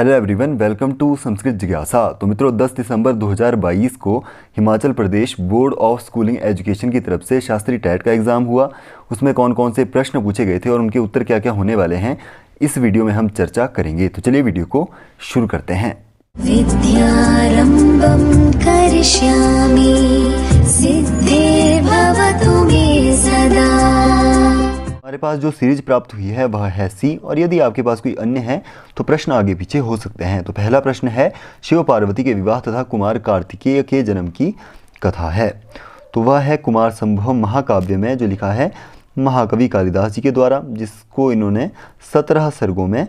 Hello everyone, welcome to Sanskrit जिज्ञासा। तो मित्रों, 10 दिसंबर 2022 को Himachal Pradesh board of schooling education की तरफ से शास्त्री टेट का एग्ज़ाम हुआ। उसमें कौन कौन से प्रश्न पूछे गए थे और उनके उत्तर क्या क्या होने वाले हैं, इस वीडियो में हम चर्चा करेंगे। तो चलिए वीडियो को शुरू करते हैं। विद्यारंभं करिष्यामि सिद्धिर्भवतु मे सदा। हमारे पास जो सीरीज प्राप्त हुई है वह है सी, और यदि आपके पास कोई अन्य है तो प्रश्न आगे पीछे हो सकते हैं। तो पहला प्रश्न है, शिव पार्वती के विवाह तथा कुमार कार्तिकेय के जन्म की कथा है। तो वह है कुमार संभव महाकाव्य में, जो लिखा है महाकवि कालिदास जी के द्वारा, जिसको इन्होंने 17 सर्गों में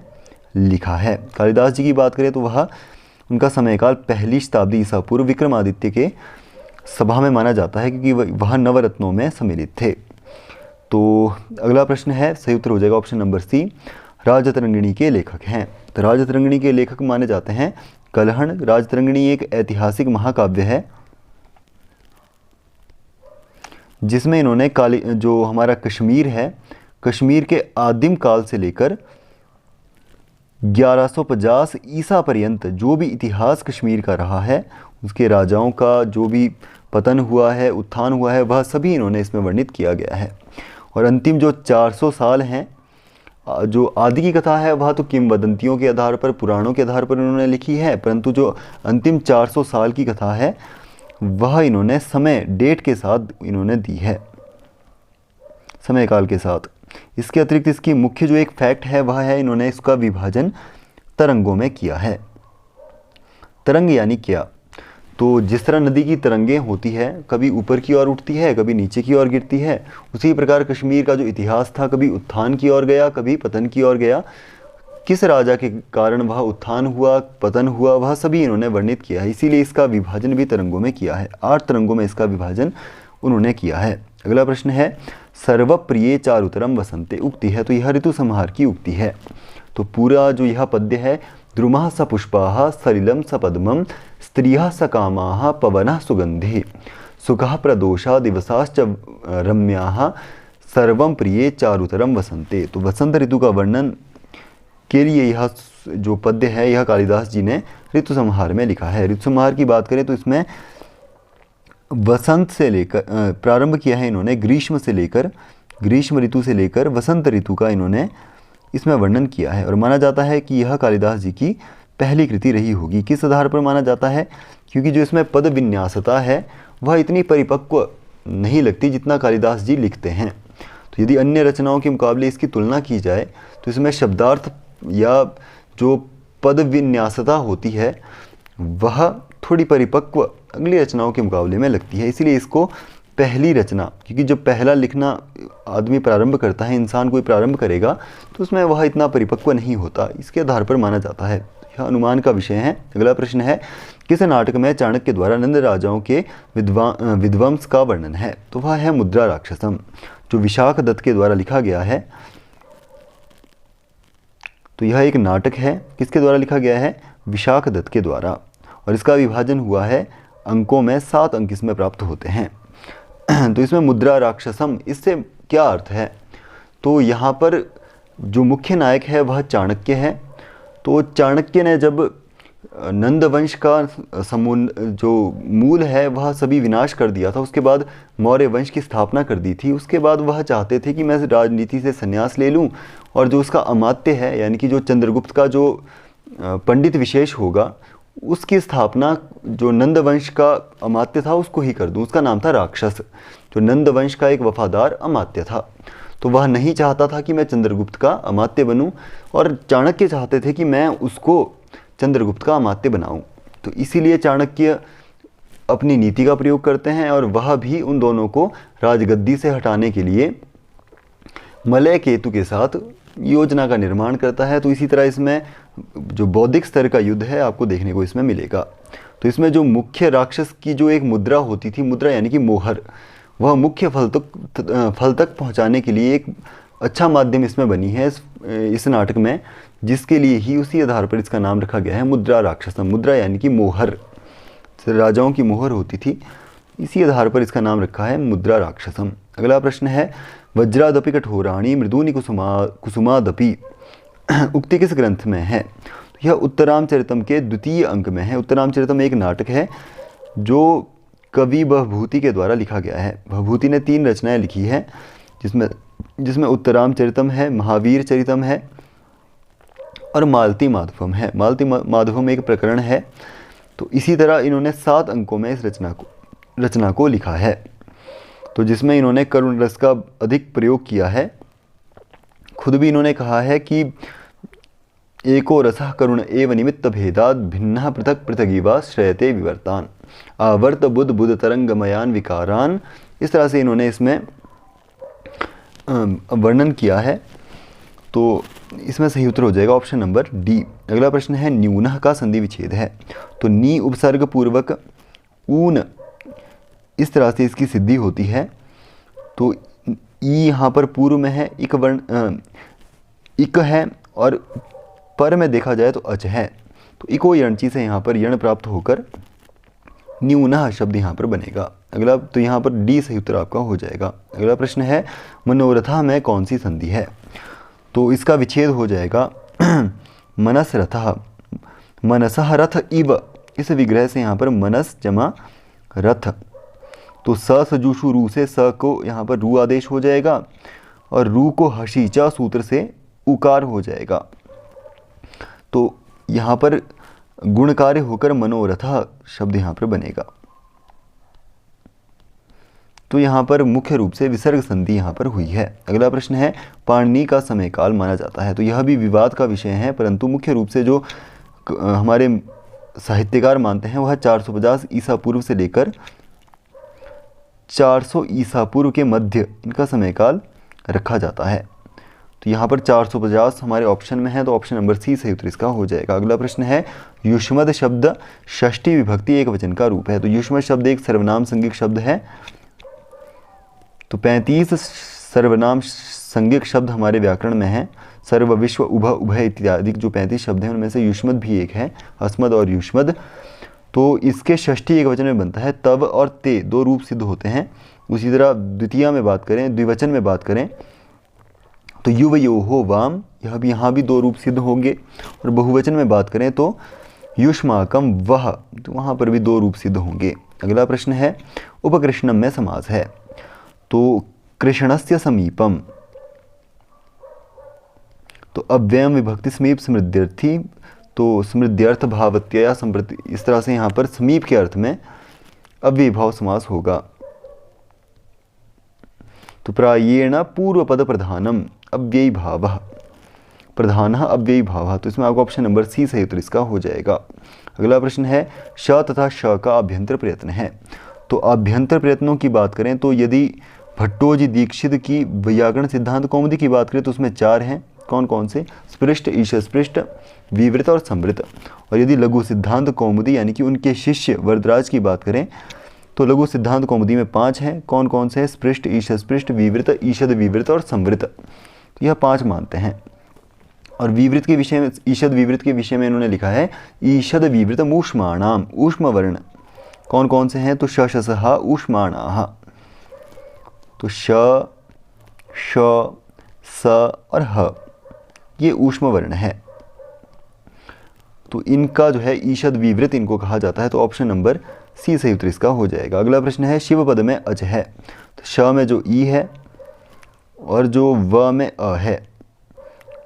लिखा है। कालिदास जी की बात करें तो वह उनका समयकाल पहली शताब्दी ईसा पूर्व विक्रमादित्य के सभा में माना जाता है, क्योंकि वह नवरत्नों में सम्मिलित थे। तो अगला प्रश्न है, सही उत्तर हो जाएगा ऑप्शन नंबर सी, राजतरंगिणी के लेखक हैं। तो राजतरंगिणी के लेखक माने जाते हैं कलहण। राजतरंगिणी एक ऐतिहासिक महाकाव्य है जिसमें इन्होंने जो हमारा कश्मीर है, कश्मीर के आदिम काल से लेकर 1150 ईसा पर्यंत जो भी इतिहास कश्मीर का रहा है, उसके राजाओं का जो भी पतन हुआ है, उत्थान हुआ है, वह सभी इन्होंने इसमें वर्णित किया गया है। और अंतिम जो 400 साल हैं, जो आदि की कथा है, वह तो किंवदंतियों के आधार पर, पुराणों के आधार पर इन्होंने लिखी है, परंतु जो अंतिम 400 साल की कथा है वह इन्होंने समय डेट के साथ इन्होंने दी है, समय काल के साथ। इसके अतिरिक्त इसकी मुख्य जो एक फैक्ट है वह है, इन्होंने इसका विभाजन तरंगों में किया है। तरंग यानी क्या? तो जिस तरह नदी की तरंगें होती है, कभी ऊपर की ओर उठती है, कभी नीचे की ओर गिरती है, उसी प्रकार कश्मीर का जो इतिहास था, कभी उत्थान की ओर गया, कभी पतन की ओर गया। किस राजा के कारण वह उत्थान हुआ, पतन हुआ, वह सभी इन्होंने वर्णित किया है। इसीलिए इसका विभाजन भी तरंगों में किया है। 8 तरंगों में इसका विभाजन उन्होंने किया है। अगला प्रश्न है, सर्वप्रिय चारुतरम वसंते उक्ति है। तो यह ऋतु संहार की उक्ति है। तो पूरा जो यह पद्य है, द्रुमः स पुष्पाः सलिलं स पद्मं स्त्रियः स कामाः पवनः सुगन्धि सुखः प्रदोषा दिवसाश्च रम्याः सर्वं प्रिये चारुतरम वसंते। तो वसंत ऋतु का वर्णन के लिए यह जो पद्य है, यह कालिदास जी ने ऋतु संहार में लिखा है। ऋतु संहार की बात करें तो इसमें वसंत से लेकर प्रारंभ किया है इन्होंने, ग्रीष्म ऋतु से लेकर वसंत ऋतु का इन्होंने इसमें वर्णन किया है। और माना जाता है कि यह कालिदास जी की पहली कृति रही होगी। किस आधार पर माना जाता है? क्योंकि जो इसमें पद विन्यासता है वह इतनी परिपक्व नहीं लगती जितना कालिदास जी लिखते हैं। तो यदि अन्य रचनाओं के मुकाबले इसकी तुलना की जाए तो इसमें शब्दार्थ या जो पद विन्यासता होती है वह थोड़ी परिपक्व अगली रचनाओं के मुकाबले में लगती है। इसीलिए इसको पहली रचना, क्योंकि जब पहला लिखना आदमी प्रारंभ करता है, इंसान कोई प्रारंभ करेगा, तो उसमें वह इतना परिपक्व नहीं होता, इसके आधार पर माना जाता है। यह अनुमान का विषय है। अगला प्रश्न है, किस नाटक में चाणक्य द्वारा नंद राजाओं के विध्वंस का वर्णन है? तो वह है मुद्रा राक्षसम, जो विशाख दत्त के द्वारा लिखा गया है। तो यह एक नाटक है, किसके द्वारा लिखा गया है? विशाख दत्त के द्वारा। और इसका विभाजन हुआ है अंकों में, 7 अंक इसमें प्राप्त होते हैं। तो इसमें मुद्रा राक्षसम, इससे क्या अर्थ है? तो यहाँ पर जो मुख्य नायक है वह चाणक्य है। तो चाणक्य ने जब नंद वंश का जो मूल है वह सभी विनाश कर दिया था, उसके बाद मौर्य वंश की स्थापना कर दी थी। उसके बाद वह चाहते थे कि मैं राजनीति से संन्यास ले लूं और जो उसका अमात्य है, यानी कि जो चंद्रगुप्त का जो पंडित विशेष होगा, उसकी स्थापना जो नंद वंश का अमात्य था उसको ही कर दूं। उसका नाम था राक्षस, जो नंद वंश का एक वफादार अमात्य था। तो वह नहीं चाहता था कि मैं चंद्रगुप्त का अमात्य बनूं, और चाणक्य चाहते थे कि मैं उसको चंद्रगुप्त का अमात्य बनाऊं। तो इसीलिए चाणक्य अपनी नीति का प्रयोग करते हैं, और वह भी उन दोनों को राजगद्दी से हटाने के लिए मलय केतु के साथ योजना का निर्माण करता है। तो इसी तरह इसमें जो बौद्धिक स्तर का युद्ध है आपको देखने को इसमें मिलेगा। तो इसमें जो मुख्य राक्षस की जो एक मुद्रा होती थी, मुद्रा यानी कि मोहर, वह मुख्य फल तक पहुंचाने के लिए एक अच्छा माध्यम इसमें बनी है इस नाटक में, जिसके लिए ही उसी आधार पर इसका नाम रखा गया है मुद्रा राक्षसम। मुद्रा यानी कि मोहर, राजाओं की मोहर होती थी, इसी आधार पर इसका नाम रखा है मुद्रा राक्षसम। अगला प्रश्न है, वज्रादपि कठोराणी मृदूनि कुसुमादपि उक्ति किस ग्रंथ में है? यह उत्तरामचरितम के द्वितीय अंक में है। उत्तरामचरितम एक नाटक है जो कवि भवभूति के द्वारा लिखा गया है। भवभूति ने 3 रचनाएं लिखी है, जिसमें उत्तरामचरितम है, महावीर चरितम है और मालती माधवम है। मालती माधवम एक प्रकरण है। तो इसी तरह इन्होंने 7 अंकों में इस रचना को लिखा है, तो जिसमें इन्होंने करुण रस का अधिक प्रयोग किया है। खुद भी इन्होंने कहा है कि एको रसः करुण एव निमित्त भेदाद भिन्नः पृथक पृथगीवा श्रयते विवर्तान आवर्त बुद्ध बुद्ध तरंगमयान विकारान। इस तरह से इन्होंने इसमें वर्णन किया है। तो इसमें सही उत्तर हो जाएगा ऑप्शन नंबर डी। अगला प्रश्न है न्यूनः का संधि विच्छेद है। तो नी उपसर्ग पूर्वक ऊन, इस तरह से इसकी सिद्धि होती है। तो ई यहाँ पर पूर्व में है, इक वर्ण इक है, और पर में देखा जाए तो अच है। तो इको यणची से यहाँ पर यण प्राप्त होकर न्यूनः शब्द यहाँ पर बनेगा। अगला तो यहाँ पर डी सही उत्तर आपका हो जाएगा। अगला प्रश्न है मनोरथा में कौन सी संधि है। तो इसका विच्छेद हो जाएगा मनस रथः, मनसः रथ इव, इस विग्रह से यहाँ पर मनस जमा रथ। तो स सजूषु रू से स को यहाँ पर रू आदेश हो जाएगा और रू को हशीचा सूत्र से उकार हो जाएगा। तो यहाँ पर गुणकार्य होकर मनोरथ शब्द यहाँ पर बनेगा। तो यहाँ पर मुख्य रूप से विसर्ग संधि यहाँ पर हुई है। अगला प्रश्न है पाणिनि का समय काल माना जाता है। तो यह भी विवाद का विषय है, परंतु मुख्य रूप से जो हमारे साहित्यकार मानते हैं वह 450 ईसा पूर्व से लेकर 400 ईसा पूर्व के मध्य इनका समय काल रखा जाता है। तो यहाँ पर 450 हमारे ऑप्शन में है, तो ऑप्शन नंबर सी सही उत्तर इसका हो जाएगा। अगला प्रश्न है युष्मद शब्द षष्ठी विभक्ति एक वचन का रूप है। तो युष्मद शब्द एक सर्वनाम संज्ञक शब्द है। तो 35 सर्वनाम संज्ञक शब्द हमारे व्याकरण में है। सर्व विश्व उभ उभय इत्यादि जो 35 शब्द हैं उनमें से युष्मद भी एक है, अस्मद और युष्मद। तो इसके षष्ठी एक वचन में बनता है। तव और ते 2 रूप सिद्ध होते हैं। उसी तरह द्वितीया में बात करें, द्विवचन में बात करें तो युव यो हो वाम, यह भी यहाँ भी 2 रूप सिद्ध होंगे। और बहुवचन में बात करें तो युष्माकम वह, तो वहाँ पर भी 2 रूप सिद्ध होंगे। अगला प्रश्न है उपकृष्णम में समास है। तो कृष्णस्य समीपम, तो अव्ययम विभक्ति समीप समृद्ध्यर्थी, तो समृद्ध्यर्थ भावत्यया संप्रति, इस तरह से यहाँ पर समीप के अर्थ में अव्ययी भाव समास होगा। तो प्रायेण पूर्व पद प्रधानम अव्ययी भावः, प्रधानः अव्ययी भावः। तो इसमें आपको ऑप्शन नंबर सी सही उत्तर इसका हो जाएगा। अगला प्रश्न है श तथा श का अभ्यंतर प्रयत्न है। तो अभ्यंतर प्रयत्नों की बात करें तो यदि भट्टोजी दीक्षित की वैयाकरण सिद्धांत कौमुदी की बात करें तो उसमें 4 हैं। कौन कौन से? स्पृष्ट, ईशस्पृष्ट, विवृत और संवृत। और यदि लघु सिद्धांत कौमुदी यानी कि उनके शिष्य वरदराज की बात करें तो लघु सिद्धांत कौमुदी में 5 हैं। कौन कौन से हैं? स्पृष्ट, ईशस्पृष्ट, विवृत, ईषद विवृत और संवृत। तो यह 5 मानते हैं। और विवृत के विषय में, ईषद विवृत के विषय में इन्होंने लिखा है ईषद विवृत ऊष्माणाम, ऊष्म वर्ण। कौन कौन से हैं? तो श श स ह ऊष्माणाः। तो श, श, स और ह ये ऊष्म वर्ण है। तो इनका जो है ईषद विवृत इनको कहा जाता है। तो ऑप्शन नंबर सी सही उत्तर इसका हो जाएगा। अगला प्रश्न है शिव पद में अच है। तो श में जो ई है और जो व में अ है,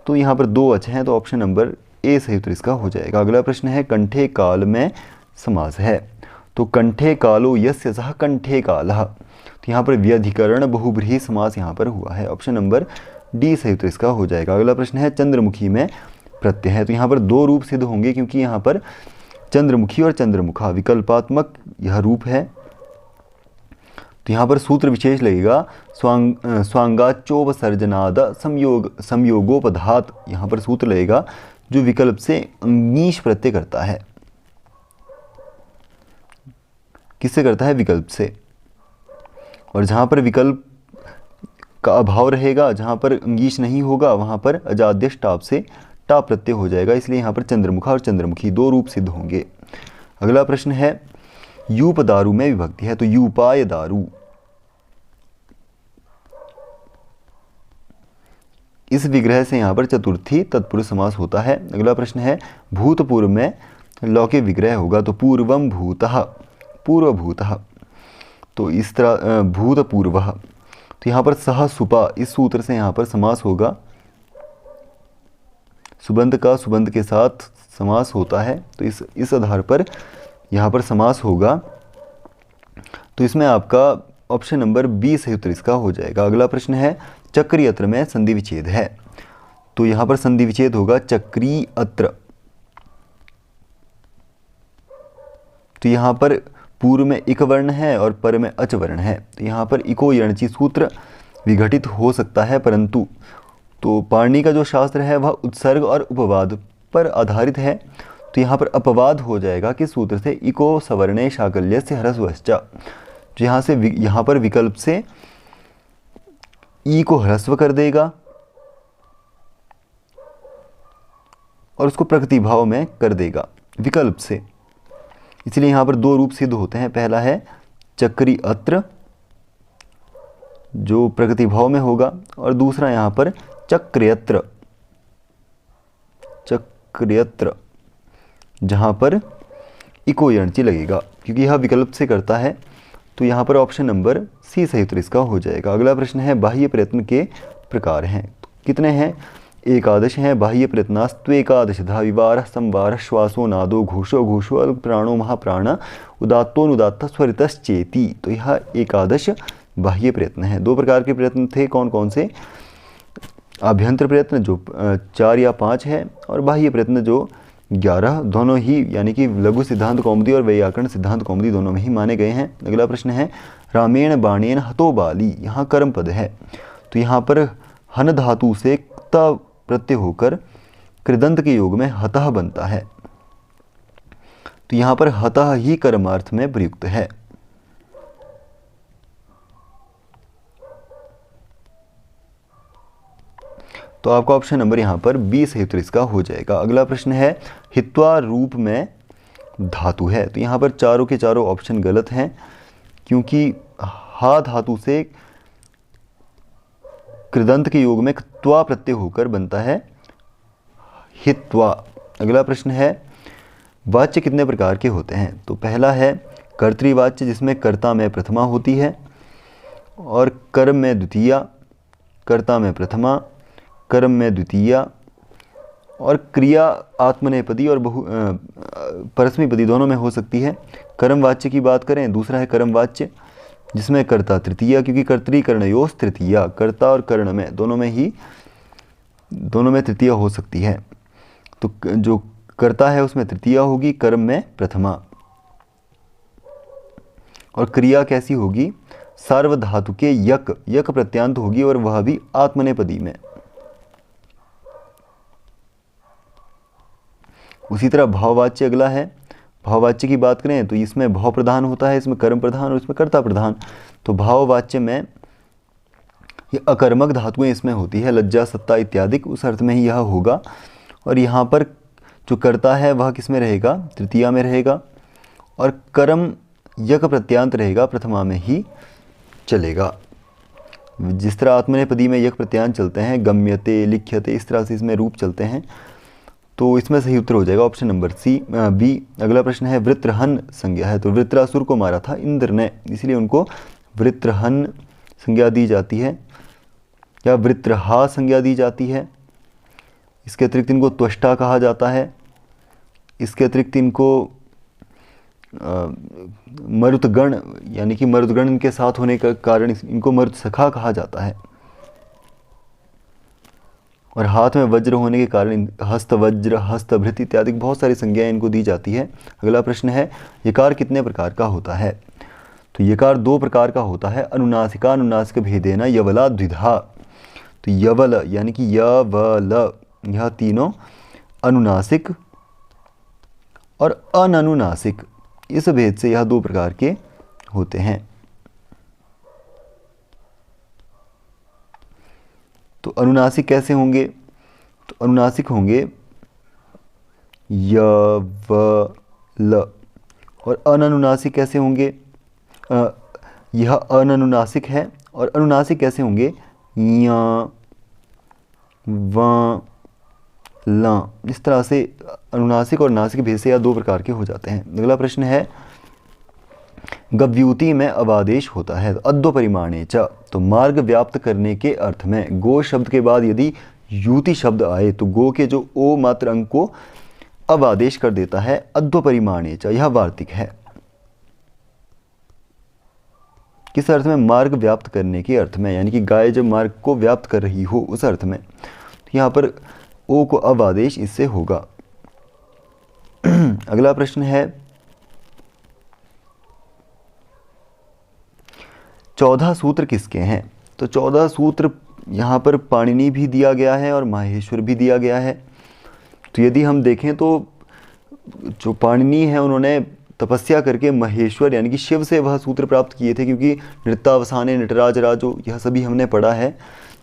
तो यहाँ पर 2 अच हैं। तो ऑप्शन नंबर ए सही उत्तर इसका हो जाएगा। अगला प्रश्न है कंठे काल में समास है। तो कंठे कालो यस्य सह कंठे कालः, तो यहाँ पर व्यधिकरण बहुब्रीहि समास यहाँ पर हुआ है। ऑप्शन नंबर डी सही उत्तर इसका हो जाएगा। अगला प्रश्न है चंद्रमुखी में प्रत्यय है। तो यहाँ पर 2 रूप सिद्ध होंगे क्योंकि यहाँ पर चंद्रमुखी और चंद्रमुखा विकल्पात्मक यह रूप है। तो यहाँ पर सूत्र विशेष लगेगा स्वांगाचोपसर्जनाद संयोगोपधात, यहाँ पर सूत्र लगेगा जो विकल्प से अंगीश प्रत्यय करता है। किससे करता है? विकल्प से। और जहाँ पर विकल्प का अभाव रहेगा, जहाँ पर अंगीश नहीं होगा, वहाँ पर अजाद्यश टाप से टा प्रत्यय हो जाएगा। इसलिए यहाँ पर चंद्रमुखा और चंद्रमुखी 2 रूप सिद्ध होंगे। अगला प्रश्न है यूप दारू में विभक्ति है। तो यूपाय दारू, इस विग्रह से यहाँ पर चतुर्थी तत्पुरुष समास होता है। अगला प्रश्न है भूतपूर्व में लौकिक विग्रह होगा तो पूर्वम भूतः, पूर्वभूतः, तो इस तरह भूतपूर्वः, तो यहाँ पर सह सुपा इस सूत्र से यहाँ पर समास होगा। सुबंध का सुबंध के साथ समास होता है, तो इस आधार पर यहाँ पर समास होगा। तो इसमें आपका ऑप्शन नंबर बी सही उत्तर इसका हो जाएगा। अगला प्रश्न है चक्री अत्र में संधि विच्छेद है, तो यहाँ पर संधि विच्छेद होगा चक्री अत्र। तो यहाँ पर पूर्व में इक वर्ण है और पर में अच वर्ण है, तो यहाँ पर इको यणची सूत्र विघटित हो सकता है, परंतु तो पाणिनि का जो शास्त्र है वह उत्सर्ग और उपवाद पर आधारित है, तो यहाँ पर अपवाद हो जाएगा किस सूत्र से, इको सवर्णे शाकल्य से ह्रस्वश्चा। तो यहाँ पर विकल्प से ई को ह्रस्व कर देगा और उसको प्रकृति भाव में कर देगा विकल्प से, इसलिए यहाँ पर दो रूप सिद्ध होते हैं। पहला है चक्री अत्र जो प्रकृति भाव में होगा, और दूसरा यहाँ पर चक्र्यत्र, चक्र्यत्र जहाँ पर इको यणची लगेगा, क्योंकि यह विकल्प से करता है। तो यहाँ पर ऑप्शन नंबर सी सही उत्तर इसका हो जाएगा। अगला प्रश्न है बाह्य प्रयत्न के प्रकार हैं, तो कितने हैं, एकादश हैं। बाह्य प्रयत्नास्त्वेकादशधा विवारः संवारः श्वासो नादो घोषो घोषो अल्प प्राणो महाप्राण उदात्तोनुदात्तः स्वरितश्चेति, तो यह एकादश बाह्य प्रयत्न है। दो प्रकार के प्रयत्न थे, कौन कौन से, आभ्यंतर प्रयत्न जो 4 या 5 है, और बाह्य प्रयत्न जो 11, दोनों ही यानी कि लघु सिद्धांत कौमुदी और वैयाकरण सिद्धांत कौमुदी दोनों में ही माने गए हैं। अगला प्रश्न है रामेण बाणेन हतो बाली, यहाँ कर्म पद है, तो यहाँ पर हन धातु से क्त प्रत्यय होकर कृदंत के योग में हतः बनता है, तो यहाँ पर हतः ही कर्मार्थ में प्रयुक्त है। तो आपका ऑप्शन नंबर यहाँ पर बी सही उत्तर इसका हो जाएगा। अगला प्रश्न है हित्वा रूप में धातु है, तो यहाँ पर चारों के चारों ऑप्शन गलत हैं, क्योंकि हा धातु से कृदंत के योग में त्वा प्रत्यय होकर बनता है हित्वा। अगला प्रश्न है वाच्य कितने प्रकार के होते हैं, तो पहला है कर्तृवाच्य जिसमें कर्ता में प्रथमा होती है और कर्म में द्वितीया, कर्ता में प्रथमा, कर्म में द्वितीया, और क्रिया आत्मनेपदी और परस्मैपदी दोनों में हो सकती है। कर्मवाच्य की बात करें, दूसरा है कर्मवाच्य जिसमें कर्ता तृतीया, क्योंकि कर्तृकर्णयोस् तृतीया, कर्ता और कर्ण में दोनों में तृतीया हो सकती है, तो जो कर्ता है उसमें तृतीया होगी, कर्म में प्रथमा। और क्रिया कैसी होगी, सार्वधातु के यक प्रत्यांत होगी और वह भी आत्मनेपदी में। उसी तरह भाववाच्य अगला है। भाववाच्य की बात करें तो इसमें भाव प्रधान होता है, इसमें कर्म प्रधान और इसमें कर्ता प्रधान। तो भाववाच्य में ये अकर्मक धातुएं इसमें होती है, लज्जा सत्ता इत्यादि, उस अर्थ में ही यह होगा। और यहाँ पर जो कर्ता है वह किस में रहेगा, तृतीया में रहेगा, और कर्म यक प्रत्यांत रहेगा, प्रथमा में ही चलेगा। जिस तरह आत्मनेपदी में यक प्रत्यांत चलते हैं, गम्यते लिख्यते, इस तरह से इसमें रूप चलते हैं, तो इसमें सही उत्तर हो जाएगा ऑप्शन नंबर बी। अगला प्रश्न है वृत्रहन संज्ञा है, तो वृत्रासुर को मारा था इंद्र ने, इसलिए उनको वृत्रहन संज्ञा दी जाती है या वृत्रहा संज्ञा दी जाती है। इसके अतिरिक्त इनको त्वष्टा कहा जाता है। इसके अतिरिक्त इनको मरुतगण यानी कि मरुतगण इनके साथ होने का कारण इनको मरुतसखा कहा जाता है। और हाथ में वज्र होने के कारण हस्त वज्र, हस्तभृत इत्यादि बहुत सारी संज्ञाएं इनको दी जाती है। अगला प्रश्न है यकार कितने प्रकार का होता है, तो यकार 2 प्रकार का होता है, अनुनासिका अनुनासिक भेदेन यवला द्विधा। तो यवल यानी कि यवल, यह तीनों अनुनासिक और अननुनासिक, इस भेद से यह 2 प्रकार के होते हैं। तो अनुनासिक कैसे होंगे, तो अनुनासिक होंगे य व ल, और अननुनासिक कैसे होंगे, यह अननुनासिक है, और अनुनासिक कैसे होंगे य व ला, इस तरह से अनुनासिक और नासिक भेद से या दो प्रकार के हो जाते हैं। अगला प्रश्न है गव्यूति में अवादेश होता है, अद्व परिमाणे च, तो मार्ग व्याप्त करने के अर्थ में गो शब्द के बाद यदि युति शब्द आए तो गो के जो ओ मात्र अंक को अवादेश कर देता है अद्व परिमाणे च, यह वार्तिक है। किस अर्थ में? मार्ग व्याप्त करने के अर्थ में, यानी कि गाय जब मार्ग को व्याप्त कर रही हो उस अर्थ में, तो यहाँ पर ओ को अवादेश इससे होगा। अगला प्रश्न है 14 सूत्र किसके हैं? तो 14 सूत्र यहाँ पर पाणिनि भी दिया गया है और माहेश्वर भी दिया गया है। तो यदि हम देखें तो जो पाणिनि है उन्होंने तपस्या करके महेश्वर यानी कि शिव से वह सूत्र प्राप्त किए थे, क्योंकि नृत्यावसाने नटराज राजो यह सभी हमने पढ़ा है,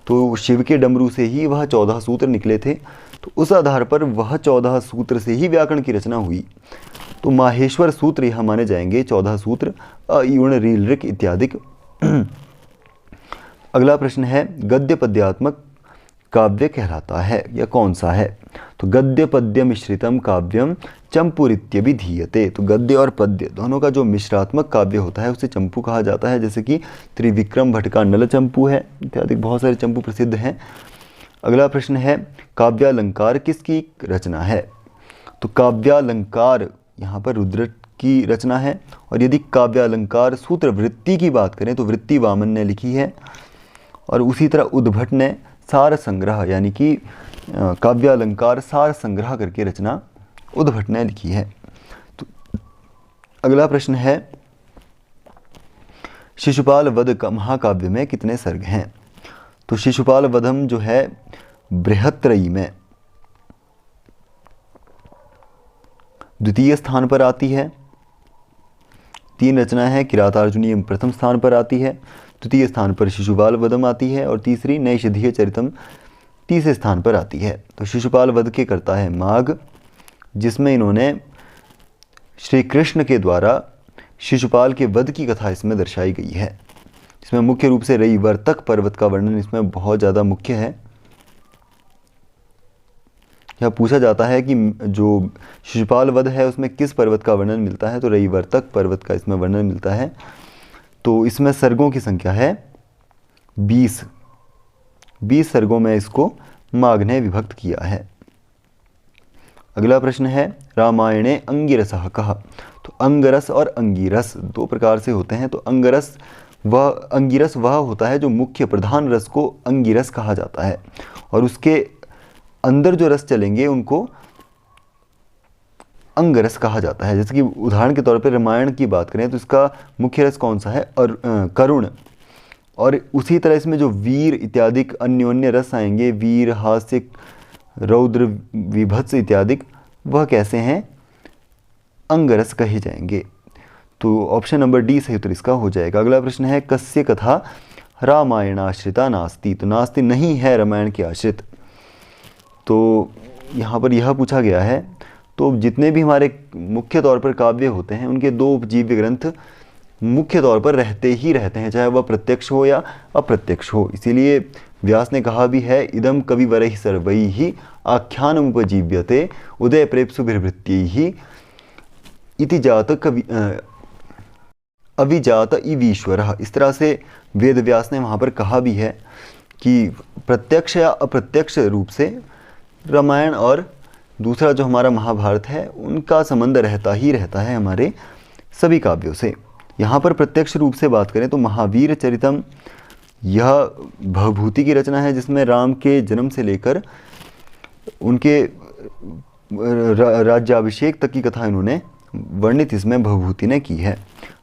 तो शिव के डमरू से ही वह 14 सूत्र निकले थे। तो उस आधार पर वह 14 सूत्र से ही व्याकरण की रचना हुई। तो माहेश्वर सूत्र यह माने जाएंगे 14 सूत्र, अ रील ऋक इत्यादि। अगला प्रश्न है गद्य पद्यात्मक काव्य कहलाता है या कौन सा है? तो गद्य पद्य मिश्रितम काव्यम चंपुरित्यभिधीयते। तो गद्य और पद्य दोनों का जो मिश्रात्मक काव्य होता है उसे चंपू कहा जाता है, जैसे कि त्रिविक्रम भट्ट का नल चंपू है इत्यादि, बहुत सारे चंपू प्रसिद्ध हैं। अगला प्रश्न है काव्यालंकार किसकी रचना है? तो काव्यालंकार यहाँ पर रुद्र की रचना है, और यदि काव्यालंकार सूत्र वृत्ति की बात करें तो वृत्ति वामन ने लिखी है, और उसी तरह उद्भट ने सार संग्रह यानी कि काव्यालंकार सार संग्रह करके रचना उद्भट ने लिखी है। तो अगला प्रश्न है शिशुपाल वध का महाकाव्य में कितने सर्ग हैं? तो शिशुपाल वधम जो है बृहत्त्रयी में द्वितीय स्थान पर आती है। 3 रचनाएं हैं, किरातार्जुनीय प्रथम स्थान पर आती है, द्वितीय स्थान पर शिशुपाल वधम आती है, और तीसरी नैषधीय चरितम तीसरे स्थान पर आती है। तो शिशुपाल वध के करता है माघ, जिसमें इन्होंने श्री कृष्ण के द्वारा शिशुपाल के वध की कथा इसमें दर्शाई गई है। इसमें मुख्य रूप से रविवर्तक पर्वत का वर्णन इसमें बहुत ज़्यादा मुख्य है। यह पूछा जाता है कि जो शिशुपाल वध है उसमें किस पर्वत का वर्णन मिलता है? तो रविवर्तक पर्वत का इसमें वर्णन मिलता है। तो इसमें सर्गों की संख्या है 20 सर्गों में इसको माघ ने विभक्त किया है। अगला प्रश्न है रामायणे अंगिरसः कः? तो अंगरस और अंगिरस 2 प्रकार से होते हैं। तो अंगिरस वह होता है जो मुख्य प्रधान रस को अंगिरस कहा जाता है, और उसके अंदर जो रस चलेंगे उनको अंगरस कहा जाता है। जैसे कि उदाहरण के तौर पर रामायण की बात करें तो इसका मुख्य रस कौन सा है? करुण। और उसी तरह इसमें जो वीर इत्यादि अन्योन्य रस आएंगे, वीर, हास्य, रौद्र, विभत्स इत्यादि, वह कैसे हैं? अंगरस कहे जाएंगे। तो ऑप्शन नंबर डी सही उत्तर इसका हो जाएगा। अगला प्रश्न है कस्य कथा रामायणाश्रिता नास्ति? तो नास्ति नहीं है रामायण के आश्रित। तो यहाँ पर यह पूछा गया है। तो जितने भी हमारे मुख्य तौर पर काव्य होते हैं उनके 2 उपजीव्य ग्रंथ मुख्य तौर पर रहते ही रहते हैं, चाहे वह प्रत्यक्ष हो या अप्रत्यक्ष हो। इसीलिए व्यास ने कहा भी है इदम कविवरैः सर्वैः आख्यानमुपजीव्यते उदय प्रेप्सुभिर्भृत्यैः इति जात कवि अविजात इवीश्वरः। इस तरह से वेद व्यास ने वहाँ पर कहा भी है कि प्रत्यक्ष या अप्रत्यक्ष रूप से रामायण और दूसरा जो हमारा महाभारत है उनका संबंध रहता ही रहता है हमारे सभी काव्यों से। यहाँ पर प्रत्यक्ष रूप से बात करें तो महावीर चरितम यह भवभूति की रचना है, जिसमें राम के जन्म से लेकर उनके राज्याभिषेक तक की कथा इन्होंने वर्णित इसमें भवभूति ने की है।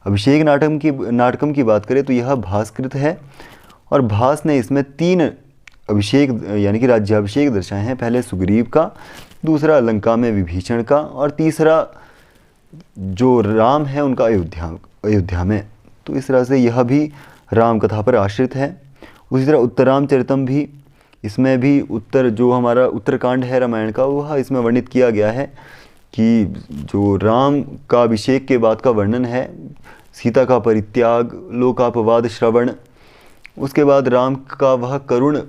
अभिषेक नाटकम की बात करें तो यह भासकृत है, और भास ने इसमें 3 अभिषेक यानी कि राज्याभिषेक दर्शाए हैं। पहले सुग्रीव का, दूसरा लंका में विभीषण का, और तीसरा जो राम है उनका अयोध्या में। तो इस तरह से यह भी राम कथा पर आश्रित है। उसी तरह उत्तरामचरितम भी, इसमें भी जो हमारा उत्तरकांड है रामायण का वह इसमें वर्णित किया गया है कि जो राम का अभिषेक के बाद का वर्णन है, सीता का परित्याग, लोकापवाद श्रवण, उसके बाद राम का वह करुण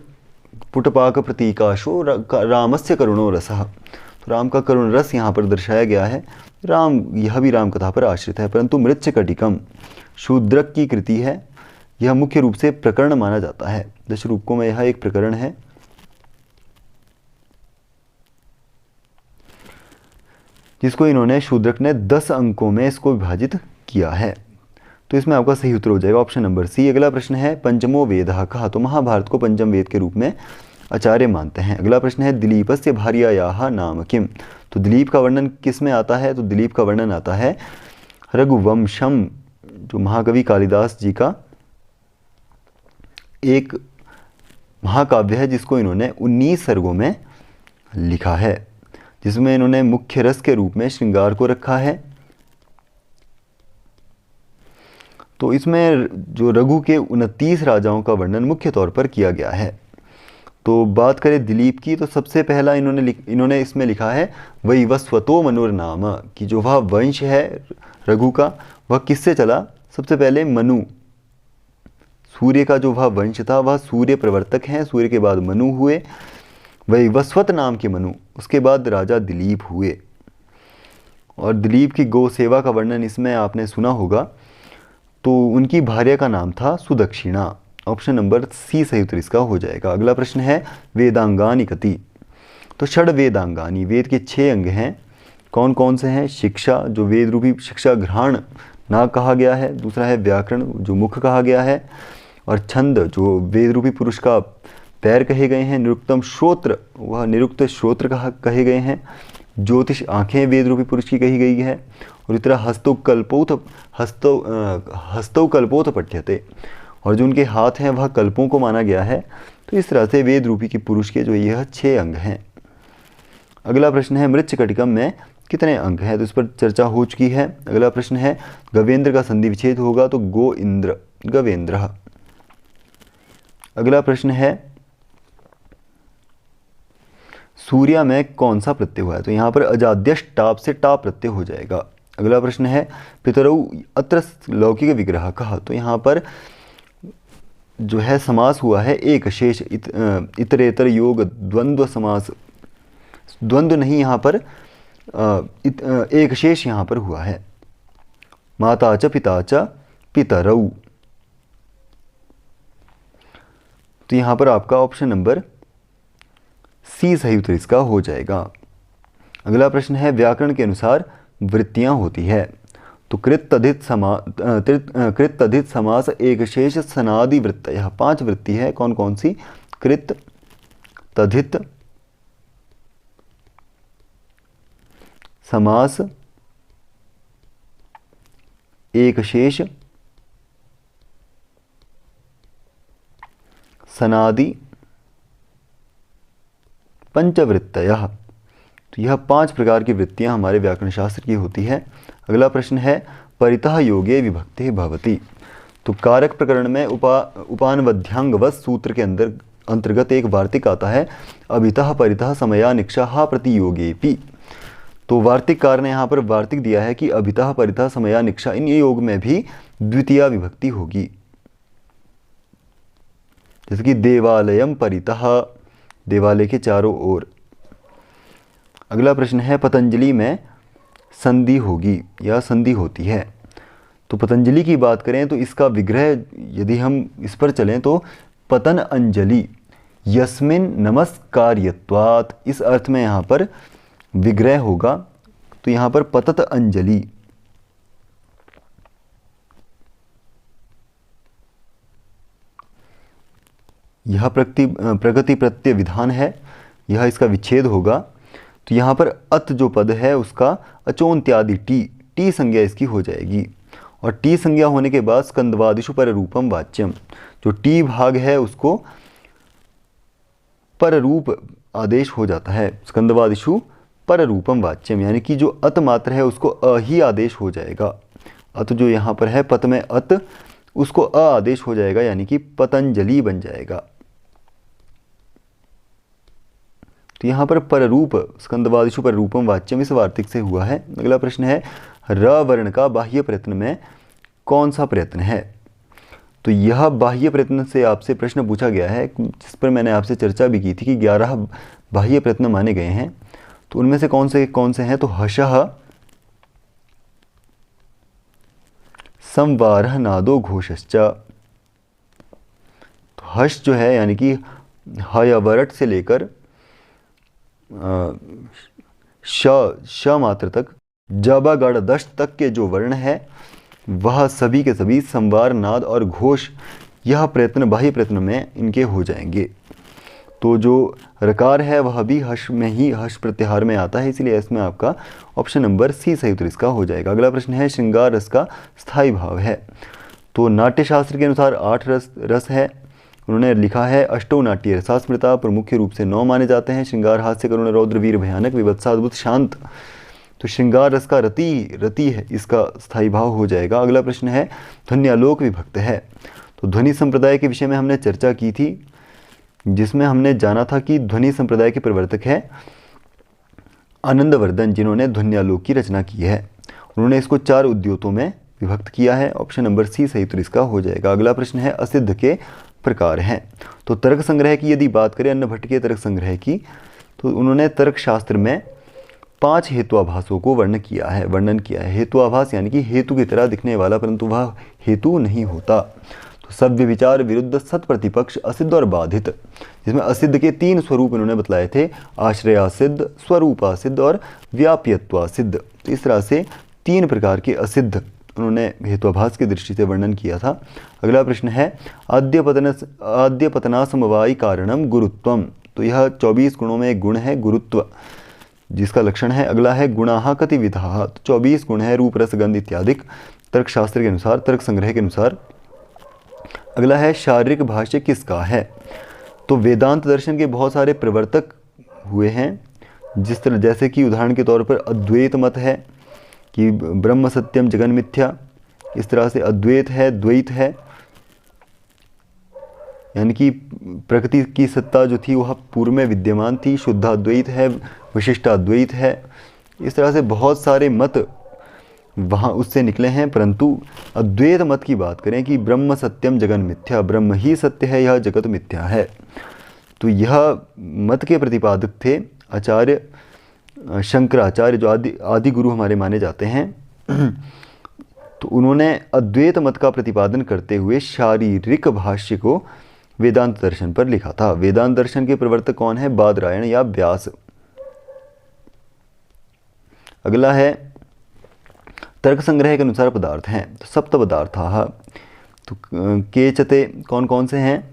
पुटपाक प्रतीकाशो रामस्य करुणो रसः। तो राम का करुण रस यहाँ पर दर्शाया गया है। राम, यह भी राम कथा पर आश्रित है। परंतु मृच्छकटिकम शूद्रक की कृति है, यह मुख्य रूप से प्रकरण माना जाता है। दशरूपकों में यह एक प्रकरण है। जिसको इन्होंने शूद्रक ने 10 अंकों में इसको विभाजित किया है। तो इसमें आपका सही उत्तर हो जाएगा ऑप्शन नंबर सी। अगला प्रश्न है पंचमो वेदः कहा। तो महाभारत को पंचम वेद के रूप में आचार्य मानते हैं। अगला प्रश्न है दिलीपस्य भार्यायाः नाम किम। तो दिलीप का वर्णन किस में आता है? तो दिलीप का वर्णन आता है रघुवंशम, जो महाकवि कालिदास जी का एक महाकाव्य है, जिसको इन्होंने 19 सर्गों में लिखा है, जिसमें इन्होंने मुख्य रस के रूप में श्रृंगार को रखा है। तो इसमें जो रघु के 29 राजाओं का वर्णन मुख्य तौर पर किया गया है। तो बात करें दिलीप की, तो सबसे पहला इन्होंने इसमें लिखा है वैवस्वतो मनुर्नाम, कि जो वह वंश है रघु का, वह किससे चला? सबसे पहले मनु, सूर्य का जो वह वंश था वह सूर्य प्रवर्तक हैं। सूर्य के बाद मनु हुए, वैवस्वत नाम के मनु, उसके बाद राजा दिलीप हुए। और दिलीप की गौ सेवा का वर्णन इसमें आपने सुना होगा। तो उनकी भार्या का नाम था सुदक्षिणा। ऑप्शन नंबर सी सही उत्तर इसका हो जाएगा। अगला प्रश्न है वेदांगानि कति। तो षड वेदांगानि, वेद के 6 अंग हैं। कौन कौन से हैं? शिक्षा, जो वेद रूपी शिक्षा ग्रहण नाक कहा गया है। दूसरा है व्याकरण, जो मुख कहा गया है। और छंद, जो वेद रूपी पुरुष का पैर कहे गए हैं। निरुक्तम श्रोत्र, वह निरुक्त श्रोत्र कहे गए हैं। ज्योतिष, आंखें वेद रूपी पुरुष की कही गई है। और इस तरह हस्तौ कल्पोथ पठ्यते, और जो उनके हाथ हैं वह कल्पों को माना गया है। तो इस तरह से वेद रूपी के पुरुष के जो यह 6 अंग हैं। अगला प्रश्न है मृच्छकटिकम में कितने अंग हैं? तो इस पर चर्चा हो चुकी है। अगला प्रश्न है गवेंद्र का संधि विच्छेद होगा, तो गो इंद्र, गवेंद्र। अगला प्रश्न है सूर्या में कौन सा प्रत्यय हुआ है? तो यहाँ पर अजाद्यश टाप से टाप प्रत्यय हो जाएगा। अगला प्रश्न है पितरौ अत्र लौकिक विग्रह कहा। तो यहाँ पर जो है समास हुआ है एक शेष, इतरेतर योग द्वंद्व समास, द्वंद्व नहीं, यहाँ पर एक शेष यहाँ पर हुआ है। माता च पिता च पितरौ। तो यहाँ पर आपका ऑप्शन नंबर सी सही उत्तर इसका हो जाएगा। अगला प्रश्न है व्याकरण के अनुसार वृत्तियां होती है। तो कृत तद्धित समास एक शेष सनादि वृत्त, यह 5 वृत्ति है। कौन कौन सी? कृत, तद्धित, समास, एक शेष, सनादि, पंचवृत्तयः। तो यह 5 प्रकार की वृत्तियां हमारे व्याकरण शास्त्र की होती है। अगला प्रश्न है परितः योगे विभक्ति भवति। तो कारक प्रकरण में उपानवध्यांगवत् सूत्र के अंतर्गत एक वार्तिक आता है अभितः परितः समया निक्षा प्रतियोगेपि। तो वार्तिककार ने यहाँ पर वार्तिक दिया है कि अभितः परितः समया निक्षा, इन योग में भी द्वितीया विभक्ति होगी। जैसे कि देवालयम परितः, देवालय के चारों ओर। अगला प्रश्न है पतंजलि में संधि होगी या संधि होती है। तो पतंजलि की बात करें तो इसका विग्रह यदि हम इस पर चलें तो पतन अंजलि यस्मिन नमस्कार्यत्वात्, इस अर्थ में यहाँ पर विग्रह होगा। तो यहाँ पर पतत अंजलि। यह प्रगति प्रत्यय विधान है, यह इसका विच्छेद होगा। तो यहाँ पर अत जो पद है उसका अचोन्त्यादि टी संज्ञा इसकी हो जाएगी। और टी संज्ञा होने के बाद स्कंदवादिषु पर रूपम वाच्यम, जो टी भाग है उसको पर रूप आदेश हो जाता है। स्कंदवादिषु पर रूपम वाच्यम, यानी कि जो अत मात्र है उसको अ ही आदेश हो जाएगा। अत जो यहाँ पर है पद में अत, उसको अ आदेश हो जाएगा, यानी कि पतंजलि बन जाएगा। तो यहाँ पर पररूप स्कंदवादिषु पर रूपम वाच्यम इस वार्तिक से हुआ है। अगला प्रश्न है र वर्ण का बाह्य प्रयत्न में कौन सा प्रयत्न है? तो यह बाह्य प्रयत्न से आपसे प्रश्न पूछा गया है, जिस पर मैंने आपसे चर्चा भी की थी कि 11 बाह्य प्रयत्न माने गए हैं। तो उनमें से कौन से हैं? तो हशः, संवारः, नादो, घोषश्च। तो हश जो है यानी कि हयवरट से लेकर श मात्र तक, जबा गढ़ दश तक के जो वर्ण है वह सभी के सभी संवार, नाद और घोष यह प्रयत्न बाह्य प्रयत्न में इनके हो जाएंगे। तो जो रकार है वह भी हर्ष में ही, हर्ष प्रत्याहार में आता है, इसलिए इसमें आपका ऑप्शन नंबर सी सही उत्तर इसका हो जाएगा। अगला प्रश्न है श्रृंगार रस का स्थायी भाव है। तो नाट्यशास्त्र के अनुसार 8 रस है। उन्होंने लिखा है अष्टौ नाट्य रसा स्मृता, पर मुख्य रूप से 9 माने जाते हैं। श्रृंगार, हास्य, करुण, रौद्र, वीर, भयानक, विवत्सा, अद्भुत, शांत। तो श्रृंगार रस का रति है, इसका स्थायी भाव हो जाएगा। अगला प्रश्न है ध्वनि आलोक विभक्त है। तो ध्वनि संप्रदाय के विषय में हमने चर्चा की थी, जिसमें हमने जाना था कि ध्वनि संप्रदाय के प्रवर्तक है आनंदवर्धन, जिन्होंने ध्वन्यालोक की रचना की है। उन्होंने इसको 4 उद्योतों में विभक्त किया है। ऑप्शन नंबर सी सही उत्तर इसका हो जाएगा। अगला प्रश्न है असिद्ध के प्रकार हैं। तो तर्क संग्रह की यदि बात करें अन्य भट्ट के तर्क संग्रह की, तो उन्होंने तर्क शास्त्र में 5 हेतुआभासों को वर्णन किया है। हेतुआभास यानी कि हेतु की तरह दिखने वाला परंतु वह हेतु नहीं होता। तो सव्य विचार, विरुद्ध, सत प्रतिपक्ष, असिद्ध और बाधित, जिसमें असिद्ध के 3 स्वरूप इन्होंने बतलाए थे, आश्रयासिद्ध, स्वरूपासिद्ध और व्याप्यत्वासिद्ध। तो इस तरह से 3 प्रकार के असिद्ध उन्होंने हेतुआभास की दृष्टि से वर्णन किया था। अगला प्रश्न है आद्य पतनासमवायी कारणम गुरुत्वम। तो यह 24 गुणों में एक गुण है गुरुत्व, जिसका लक्षण है। अगला है गुणाः कति विधाः। तो 24 गुण है, रूप, रस, गंध इत्यादि तर्कशास्त्र के अनुसार, तर्क संग्रह के अनुसार। अगला है शारीरिक भाष्य किसका है। तो वेदांत दर्शन के बहुत सारे प्रवर्तक हुए हैं, जिस तरह जैसे कि उदाहरण के तौर पर अद्वैत मत है कि ब्रह्म सत्यम जगन मिथ्या, इस तरह से अद्वैत है, द्वैत है यानी कि प्रकृति की सत्ता जो थी वह पूर्व में विद्यमान थी, शुद्धाद्वैत है, विशिष्टाद्वैत है। इस तरह से बहुत सारे मत वहाँ उससे निकले हैं, परंतु अद्वैत मत की बात करें कि ब्रह्म सत्यम जगन मिथ्या, ब्रह्म ही सत्य है, यह जगत मिथ्या है, तो यह मत के प्रतिपादक थे आचार्य शंकराचार्य, जो आदि गुरु हमारे माने जाते हैं। तो उन्होंने अद्वैत मत का प्रतिपादन करते हुए शारीरिक भाष्य को वेदांत दर्शन पर लिखा था। वेदांत दर्शन के प्रवर्तक कौन है? बादरायण या व्यास। अगला है तर्क संग्रह के अनुसार पदार्थ हैं। तो सप्त पदार्थाः, तो केचते कौन कौन से हैं?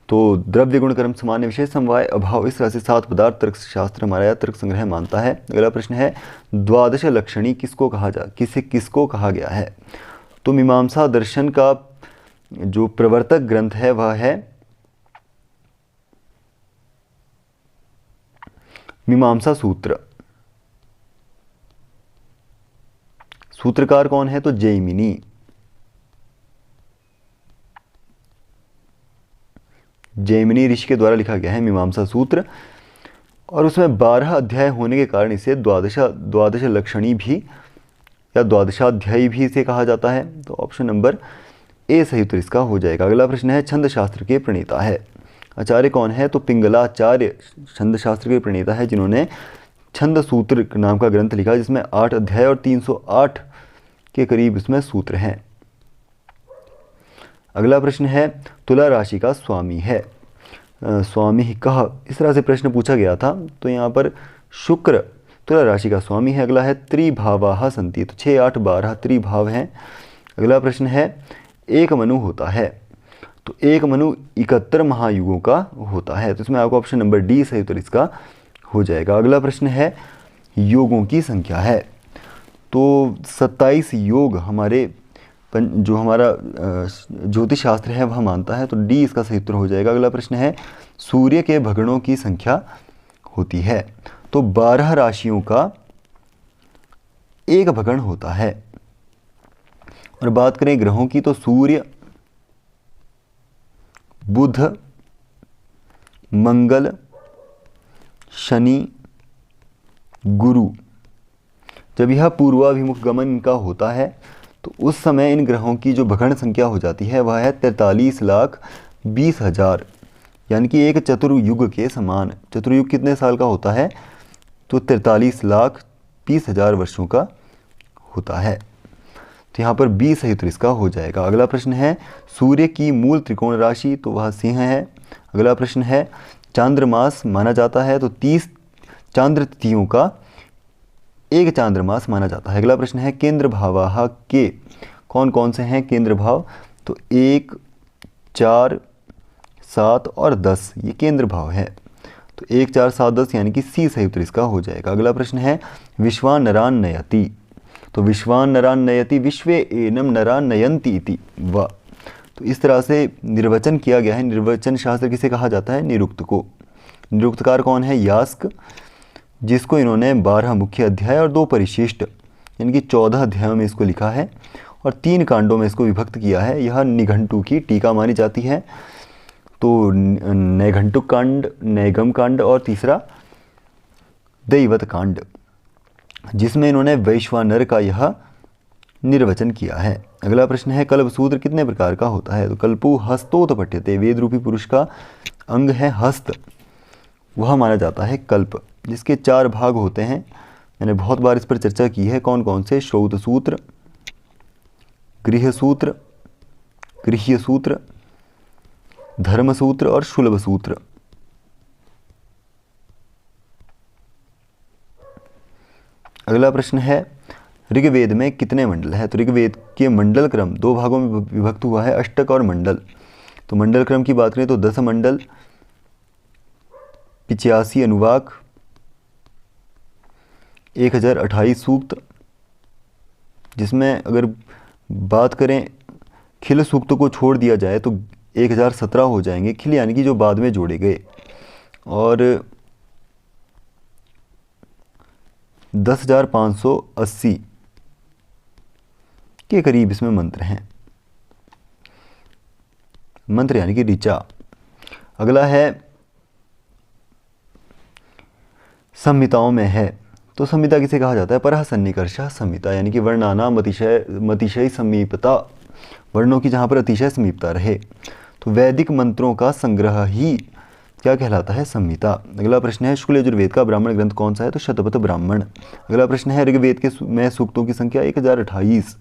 तो द्रव्य, गुण, कर्म, सामान्य, विशेष, समवाय, अभाव, इस तरह से 7 पदार्थ तर्क शास्त्र हमारा तर्क संग्रह मानता है। अगला प्रश्न है द्वादश लक्षणी किसको कहा गया है? तो मीमांसा दर्शन का जो प्रवर्तक ग्रंथ है वह है मीमांसा सूत्र। सूत्रकार कौन है? तो जैमिनी। जैमिनी ऋषि के द्वारा लिखा गया है मीमांसा सूत्र, और उसमें 12 अध्याय होने के कारण इसे द्वादश लक्षणी भी या द्वादशाध्यायी भी इसे कहा जाता है। तो ऑप्शन नंबर ए सही उत्तर इसका हो जाएगा। अगला प्रश्न है छंद शास्त्र के प्रणेता है। आचार्य कौन है? तो पिंगलाचार्य छंद शास्त्र के प्रणेता है, जिन्होंने छंद सूत्र नाम का ग्रंथ लिखा, जिसमें 8 अध्याय और 308 के करीब इसमें सूत्र हैं। अगला प्रश्न है तुला राशि का स्वामी है। स्वामी कह, इस तरह से प्रश्न पूछा गया था। तो यहाँ पर शुक्र तुला राशि का स्वामी है। अगला है त्रिभावाः सन्ति। तो 6, 8, 12 त्रिभाव हैं। अगला प्रश्न है एक मनु होता है। तो एक मनु 71 महायुगों का होता है। तो इसमें आपको ऑप्शन नंबर डी सही उत्तर इसका हो जाएगा। अगला प्रश्न है योगों की संख्या है। तो 27 योग हमारे जो हमारा ज्योतिष शास्त्र है वह मानता है। तो डी इसका सही उत्तर हो जाएगा। अगला प्रश्न है सूर्य के भगणों की संख्या होती है। तो 12 राशियों का एक भगण होता है। और बात करें ग्रहों की, तो सूर्य, बुध, मंगल, शनि, गुरु, जब यह पूर्वाभिमुख गमन इनका होता है तो उस समय इन ग्रहों की जो भग्न संख्या हो जाती है वह है 43,20,000, यानी कि एक चतुर्युग के समान। चतुर्युग कितने साल का होता है? तो 43,20,000 वर्षों का होता है। तो यहाँ पर 20 सही उत्तर इसका हो जाएगा। अगला प्रश्न है सूर्य की मूल त्रिकोण राशि, तो वह सिंह है। अगला प्रश्न है चांद्रमास माना जाता है, तो 30 चांद्र तिथियों का एक चांद्रमास माना जाता है। अगला प्रश्न है केंद्र भावाह के कौन कौन से हैं केंद्र भाव? तो 1, 4, 7 और 10 ये केंद्र भाव है। तो 1, 4, 7, 10 यानी कि सी सही उत्तर इसका हो जाएगा। अगला प्रश्न है विश्वान नरान नयति, तो विश्वान नरान नयति विश्वे एनम नरान नयंती इति व। तो इस तरह से निर्वचन किया गया है। निर्वचन शास्त्र किसे कहा जाता है? निरुक्त को। निरुक्तकार कौन है? यास्क, जिसको इन्होंने 12 मुख्य अध्याय और 2 परिशिष्ट यानी कि 14 अध्यायों में इसको लिखा है और 3 कांडों में इसको विभक्त किया है। यह निघंटु की टीका मानी जाती है। तो नैघंटुक कांड, नैगम कांड और तीसरा दैवत कांड, जिसमें इन्होंने वैश्वानर का यह निर्वचन किया है। अगला प्रश्न है कल्पसूत्र कितने प्रकार का होता है? तो कल्पु हस्तोत पठ्यते, वेद रूपी पुरुष का अंग है हस्त, वह माना जाता है कल्प, जिसके 4 भाग होते हैं। मैंने बहुत बार इस पर चर्चा की है। कौन कौन से? श्रौत सूत्र, गृह सूत्र, गृह्य सूत्र, धर्म सूत्र और शुल्ब सूत्र। अगला प्रश्न है ऋग्वेद में कितने मंडल है? तो ऋग्वेद के मंडल क्रम 2 भागों में विभक्त हुआ है, अष्टक और मंडल। तो मंडल क्रम की बात करें तो 10 मंडल, 85 अनुवाक, 1028 सूक्त, जिसमें अगर बात करें खिल सूक्त को छोड़ दिया जाए तो 1017 हो जाएंगे। खिल यानी कि जो बाद में जोड़े गए, और 10,580 के करीब इसमें मंत्र हैं। मंत्र यानी कि ऋचा। अगला है संहिताओं में है, तो संहिता किसे कहा जाता है? परः सन्निकर्षः संहिता, यानी कि वर्णानाम अतिशय समीपता, वर्णों की जहाँ पर अतिशय समीपता रहे। तो वैदिक मंत्रों का संग्रह ही क्या कहलाता है? संहिता। अगला प्रश्न है शुक्ल यजुर्वेद का ब्राह्मण ग्रंथ कौन सा है? तो शतपथ ब्राह्मण। अगला प्रश्न है ऋग्वेद के में सूक्तों की संख्या 1028।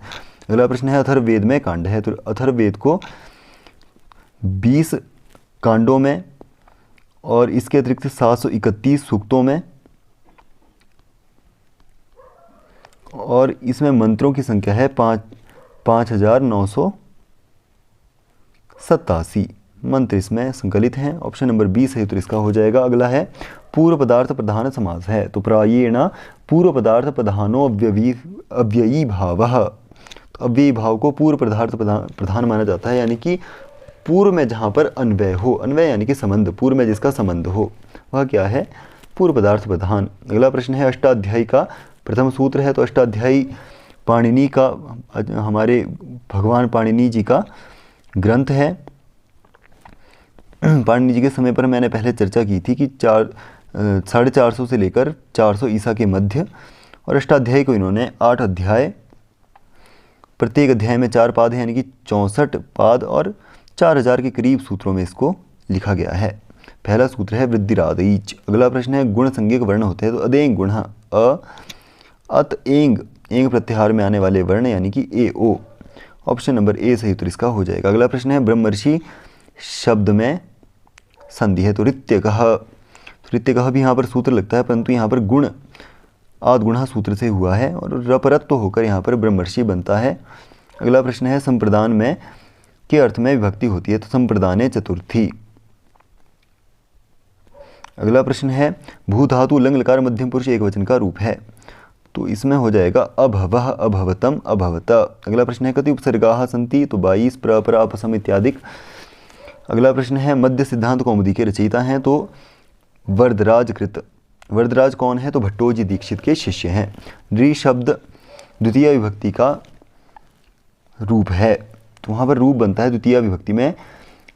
अगला प्रश्न है अथर्ववेद में कांड है, तो अथर्ववेद को 20 कांडों में और इसके अतिरिक्त 731 सूक्तों में, और इसमें मंत्रों की संख्या है 5,987 मंत्र इसमें संकलित हैं। ऑप्शन नंबर 20 है तो इसका हो जाएगा। अगला है पूर्व पदार्थ प्रधान समास है, तो प्रायेण पूर्व पदार्थ प्रधानो अव्ययी भावः। तो अव्ययी भाव को पूर्व पदार्थ प्रधान माना जाता है, यानी कि पूर्व में जहाँ पर अन्वय हो, अन्वय यानी कि संबंध, पूर्व में जिसका संबंध हो वह क्या है? पूर्व पदार्थ प्रधान। अगला प्रश्न है अष्टाध्यायी का प्रथम सूत्र है, तो अष्टाध्यायी पाणिनि का, हमारे भगवान पाणिनि जी का ग्रंथ है। पाणिनि जी के समय पर मैंने पहले चर्चा की थी कि 450 से लेकर 400 ईसा के मध्य, और अष्टाध्यायी को इन्होंने 8 अध्याय, प्रत्येक अध्याय में 4 पाद हैं, यानी कि 64 पाद और 4000 के करीब सूत्रों में इसको लिखा गया है। पहला सूत्र है वृद्धिरादैच। अगला प्रश्न है गुण संज्ञक वर्ण होते हैं, तो अदेंग गुण, अ, अत, एंग, एंग प्रत्याहार में आने वाले वर्ण यानी कि ए ओ। ऑप्शन नंबर ए सही उत्तर इसका हो जाएगा। अगला प्रश्न है ब्रह्मर्षि शब्द में संधि है, तो ऋत्यकः। ऋत्यकः भी यहाँ पर सूत्र लगता है, परंतु यहाँ पर गुण आद्गुणः सूत्र से हुआ है और रपरत्व होकर यहाँ पर ब्रह्मर्षि बनता है। अगला प्रश्न है संप्रदान में के अर्थ में विभक्ति होती है, तो संप्रदाने चतुर्थी। अगला प्रश्न है भू धातु लंग लकार मध्यम पुरुष एक वचन का रूप है, तो इसमें हो जाएगा अभवः, अभवतम, अभवत। अगला प्रश्न है कति उपसर्गाः सन्ति, तो 22 प्र, परा, अपसम इत्यादि। अगला प्रश्न है मध्य सिद्धांत कौमुदी के रचयिता हैं, तो वरदराज कृत। वरदराज कौन है? तो भट्टोजी दीक्षित के शिष्य हैं। नृ शब्द द्वितीय विभक्ति का रूप है, तो वहाँ पर रूप बनता है द्वितीय विभक्ति में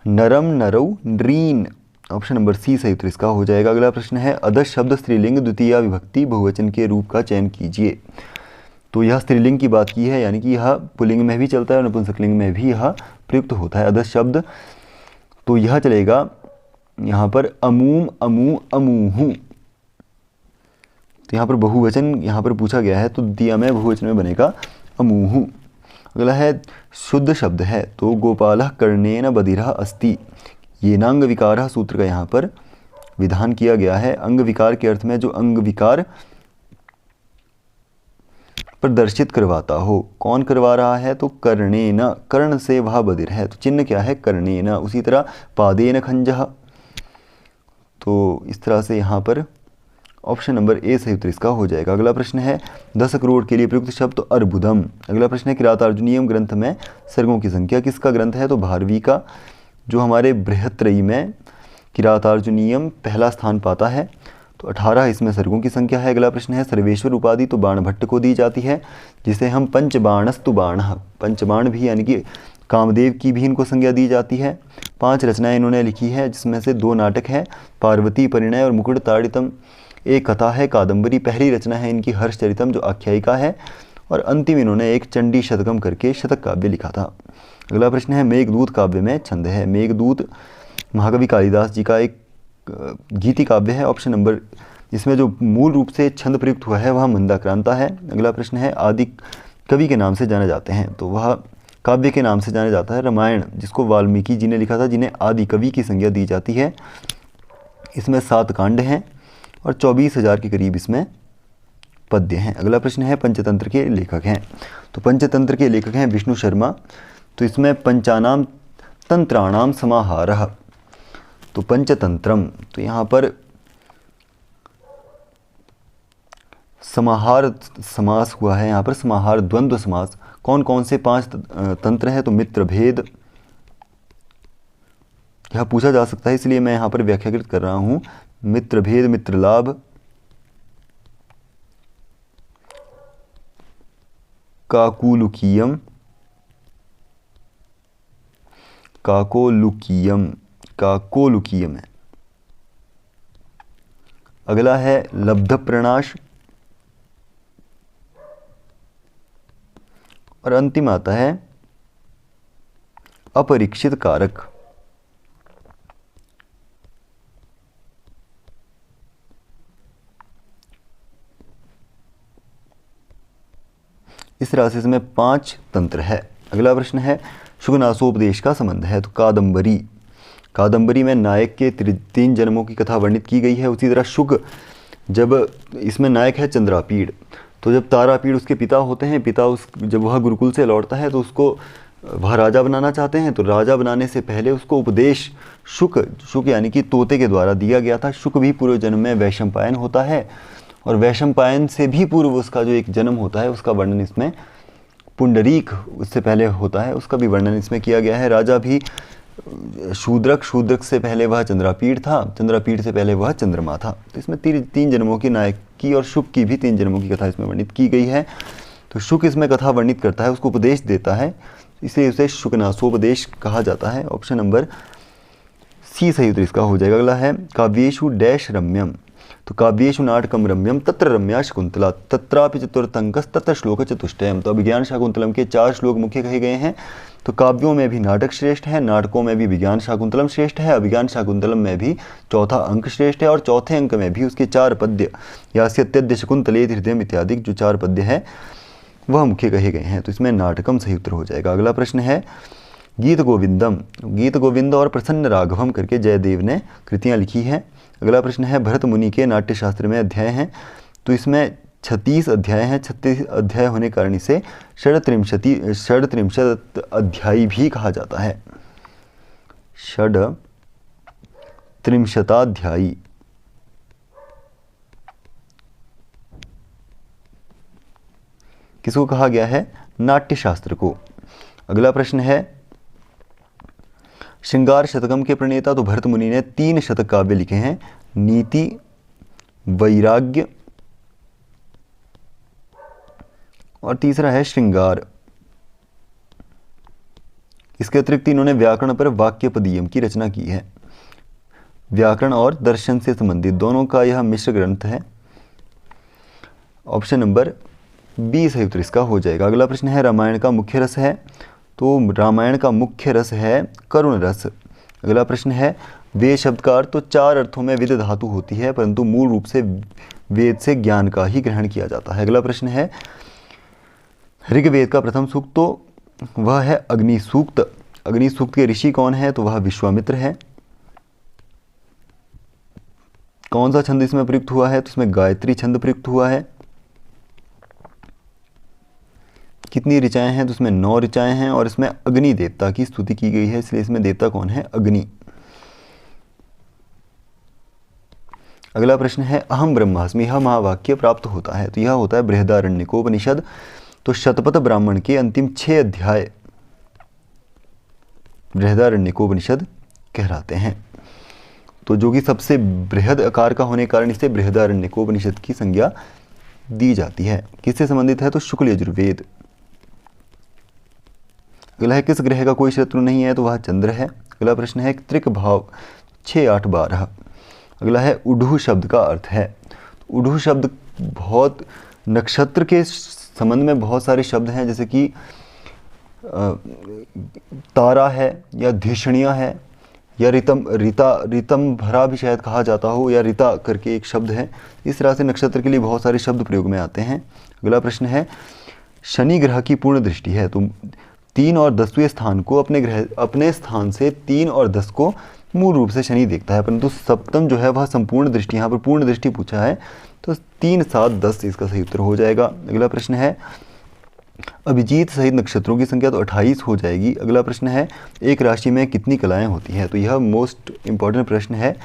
नरम, नरौ, नृन। ऑप्शन नंबर सी सही उत्तर इसका हो जाएगा। अगला प्रश्न है अधस शब्द स्त्रीलिंग द्वितीय विभक्ति बहुवचन के रूप का चयन कीजिए, तो यह स्त्रीलिंग की बात की है, यानी कि यह पुल्लिंग में भी चलता है और नपुंसकलिंग में भी यह प्रयुक्त होता है अधस शब्द। तो यह चलेगा यहाँ पर अमूम, अमू, अमूहू। तो यहाँ पर बहुवचन यहाँ पर पूछा गया है, तो दिया में बहुवचन में बनेगा अमूहू। अगला है शुद्ध शब्द है, तो गोपालः कर्णेन बधिरः अस्ति। ये नांग विकारः सूत्र का यहाँ पर विधान किया गया है। अंग विकार के अर्थ में जो अंग विकार प्रदर्शित करवाता हो। कौन करवा रहा है? तो कर्णेन, कर्ण से वह बधिर है, तो चिन्ह क्या है? कर्णेन। उसी तरह पादेन खंजः, तो इस तरह से यहाँ पर ऑप्शन नंबर ए सही उत्तर इसका हो जाएगा। अगला प्रश्न है 10 करोड़ के लिए प्रयुक्त शब्द तो अर्बुदम। अगला प्रश्न है किरातार्जुनीयम ग्रंथ में सर्गों की संख्या किसका ग्रंथ है? तो भारवी का। जो हमारे बृहत्रयी में किरातार्जुनीयम पहला स्थान पाता है, तो 18 इसमें सर्गों की संख्या है। अगला प्रश्न है सर्वेश्वर उपाधि तो बाणभट्ट को दी जाती है, जिसे हम पंचबाणस्तु बाणः, पंचबाण भी यानी कि कामदेव की भी इनको संज्ञा दी जाती है। 5 रचनाएं इन्होंने लिखी है, जिसमें से 2 नाटक है, पार्वती परिणय और मुकुट ताड़ितम। एक कथा है कादंबरी, पहली रचना है इनकी हर्षचरितम जो आख्यायिका है, और अंतिम इन्होंने एक चंडी शतकम करके शतक काव्य लिखा था। अगला प्रश्न है मेघदूत काव्य में छंद है। मेघदूत महाकवि कालिदास जी का एक गीति काव्य है। ऑप्शन नंबर इसमें जो मूल रूप से छंद प्रयुक्त हुआ है वह मंदाक्रांता है। अगला प्रश्न है आदि कवि के नाम से जाने जाते हैं, तो वह काव्य के नाम से जाने जाता है रामायण, जिसको वाल्मीकि जी ने लिखा था, जिन्हें आदि कवि की संज्ञा दी जाती है। इसमें 7 कांड हैं और 24,000 के करीब इसमें पद्य हैं। अगला प्रश्न है पंचतंत्र के लेखक हैं, तो पंचतंत्र के लेखक हैं विष्णु शर्मा। तो इसमें पंचानाम तंत्राणाम समाहारः, तो पंचतंत्रम, तो यहाँ पर समाहार समास हुआ है, यहाँ पर समाहार द्वंद्व समास। कौन कौन से 5 तंत्र हैं? तो मित्र भेद, यह पूछा जा सकता है, इसलिए मैं यहाँ पर व्याख्याकृत कर रहा हूँ। मित्र भेद, मित्र लाभ, काकुलुकीयम, काकोलुकीयम, काकोलुकीयम है। अगला है लब्ध प्रणाश, और अंतिम आता है अपरीक्षित कारक। इस राशि में 5 तंत्र है। अगला प्रश्न है शुकनासोपदेश का संबंध है, तो कादंबरी, कादंबरी में नायक के 3 जन्मों की कथा वर्णित की गई है। उसी तरह शुक, जब इसमें नायक है चंद्रापीड़, तो जब तारापीड़ उसके पिता होते हैं, पिता जब वह गुरुकुल से लौटता है तो उसको वह राजा बनाना चाहते हैं, तो राजा बनाने से पहले उसको उपदेश शुक यानी कि तोते के द्वारा दिया गया था। शुक भी पूर्व जन्म में वैशंपायन होता है, और वैशंपायन से भी पूर्व उसका जो एक जन्म होता है उसका वर्णन इसमें पुंडरीक उससे पहले होता है, उसका भी वर्णन इसमें किया गया है। राजा भी शूद्रक, शूद्रक से पहले वह चंद्रापीड़ था, चंद्रापीड़ से पहले वह चंद्रमा था। तो इसमें 3 जन्मों की नायक की और शुक की भी 3 जन्मों की कथा इसमें वर्णित की गई है। तो शुक इसमें कथा वर्णित करता है, उसको उपदेश देता है, इसलिए उसे शुकनासोपदेश कहा जाता है। ऑप्शन नंबर सी सही उत्तर इसका हो जाएगा। अगला है काव्येषु डैश रम्यम, तो काव्येषु नाटकम रम्यम तत्र रम्या शकुंतला तत्रापि चतुर्थंकस तत्र श्लोक चतुष्टयम। तो अभिज्ञान शाकुंतलम के 4 श्लोक मुख्य कहे गए हैं। तो काव्यों में भी नाटक श्रेष्ठ है, नाटकों में भी विज्ञान शाकुंतलम श्रेष्ठ है, अभिज्ञान शाकुंतलम में भी चौथा अंक श्रेष्ठ है, और चौथे अंक में भी उसके 4 पद्य यास्यत्यद्य शकुंतले हृदयम इत्यादि जो 4 पद्य है वह मुख्य कहे गए हैं। तो इसमें नाटकम सही उत्तर हो जाएगा। अगला प्रश्न है गीत गोविंदम, गीत गोविंद और प्रसन्न राघवम करके जयदेव ने कृतियाँ लिखी हैं। अगला प्रश्न है भरत मुनि के नाट्यशास्त्र में अध्याय हैं, तो इसमें 36 अध्याय हैं। 36 अध्याय होने के कारण इसे षड्त्रिंशत् अध्यायी भी कहा जाता है। षड्त्रिंशताध्यायी। किसको कहा गया है? नाट्यशास्त्र को। अगला प्रश्न है श्रृंगार शतकम के प्रणेता, तो भरत मुनि ने 3 शतक काव्य लिखे हैं, नीति, वैराग्य और तीसरा है श्रृंगार। इसके अतिरिक्त इन्होंने व्याकरण पर वाक्यपदीयम की रचना की है। व्याकरण और दर्शन से संबंधित दोनों का यह मिश्र ग्रंथ है। ऑप्शन नंबर बी संयुक्त इसका हो जाएगा। अगला प्रश्न है रामायण का मुख्य रस है, तो रामायण का मुख्य रस है करुण रस। अगला प्रश्न है वेद शब्द का अर्थ, तो 4 अर्थों में विद धातु होती है, परंतु मूल रूप से वेद से ज्ञान का ही ग्रहण किया जाता है। अगला प्रश्न है ऋग्वेद का प्रथम सूक्त, तो वह है अग्नि सूक्त। अग्नि सूक्त के ऋषि कौन है, तो वह विश्वामित्र है। कौन सा छंद इसमें प्रयुक्त हुआ है, तो इसमें गायत्री छंद प्रयुक्त हुआ है। कितनी ऋचाएं हैं, तो इसमें 9 ऋचाएं हैं और इसमें अग्नि देवता की स्तुति की गई है, इसलिए इसमें देवता कौन है, अग्नि। अगला प्रश्न है अहम ब्रह्मास्मि, यह महावाक्य प्राप्त होता है, तो यह होता है बृहदारण्यकोपनिषद। तो शतपथ ब्राह्मण के अंतिम 6 अध्याय बृहदारण्यकोपनिषद कहलाते हैं, तो जो कि सबसे बृहद आकार का होने के कारण इसे बृहदारण्यकोपनिषद की संज्ञा दी जाती है। किससे संबंधित है, तो शुक्ल यजुर्वेद। अगला है किस ग्रह का कोई शत्रु नहीं है, तो वह चंद्र है। अगला प्रश्न है त्रिक भाव 6, 8, 12। अगला है उढ़ू शब्द का अर्थ है। उढ़ू शब्द बहुत नक्षत्र के संबंध में बहुत सारे शब्द हैं, जैसे कि तारा है या धिषणिया है या रितम भरा भी शायद कहा जाता हो, या रिता करके एक शब्द है। इस तरह से नक्षत्र के लिए बहुत सारे शब्द प्रयोग में आते हैं। अगला प्रश्न है शनि ग्रह की पूर्ण दृष्टि है, तो 3 और 10वें स्थान को अपने स्थान से 3 और 10 को मूल रूप से शनि देखता है, परंतु सप्तम जो है वह संपूर्ण दृष्टि, यहाँ पर पूर्ण दृष्टि पूछा है, तो 3, 7, 10 इसका सही उत्तर हो जाएगा। अगला प्रश्न है अभिजीत सहित नक्षत्रों की संख्या, तो 28 हो जाएगी। अगला प्रश्न है एक राशि में कितनी कलाएं होती हैं, तो यह मोस्ट इंपॉर्टेंट प्रश्न है।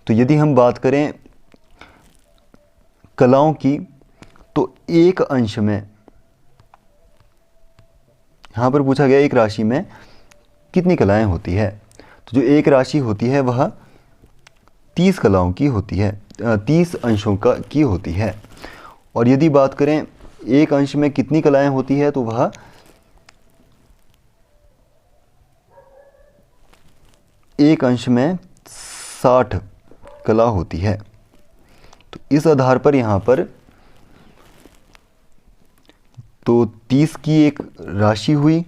तो यदि हम बात करें कलाओं की, तो एक अंश में यहाँ पर पूछा गया एक राशि में कितनी कलाएं होती है, तो जो एक राशि होती है वह 30 कलाओं की होती है, 30 अंशों की होती है। और यदि बात करें एक अंश में कितनी कलाएं होती है, तो वह एक अंश में 60 कला होती है। तो इस आधार पर यहाँ पर तो 30 की एक राशि हुई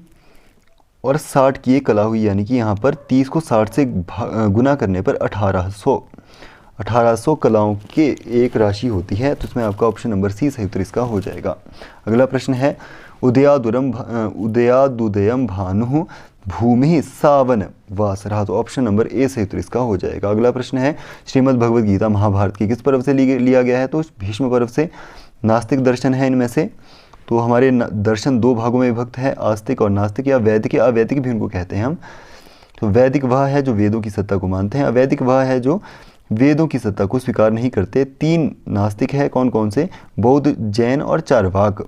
और 60 की एक कला हुई, यानी कि यहाँ पर 30 को 60 से गुना करने पर 1800 कलाओं के एक राशि होती है। तो इसमें आपका ऑप्शन नंबर सी सही उत्तर इसका हो जाएगा। अगला प्रश्न है उदयादुदयम भानु भूमि सावन वासरा, तो ऑप्शन नंबर ए सही उत्तर इसका हो जाएगा। अगला प्रश्न है श्रीमद् भगवद गीता महाभारत के किस पर्व से लिया गया है, तो भीष्म पर्व से। नास्तिक दर्शन है इनमें से, तो हमारे दर्शन 2 भागों में विभक्त है, आस्तिक और नास्तिक, या वैदिक या अवैदिक भी उनको कहते हैं हम। तो वैदिक वह है जो वेदों की सत्ता को मानते हैं, अवैदिक वह है जो वेदों की सत्ता को स्वीकार नहीं करते। 3 नास्तिक है, कौन कौन से, बौद्ध, जैन और चारवाक।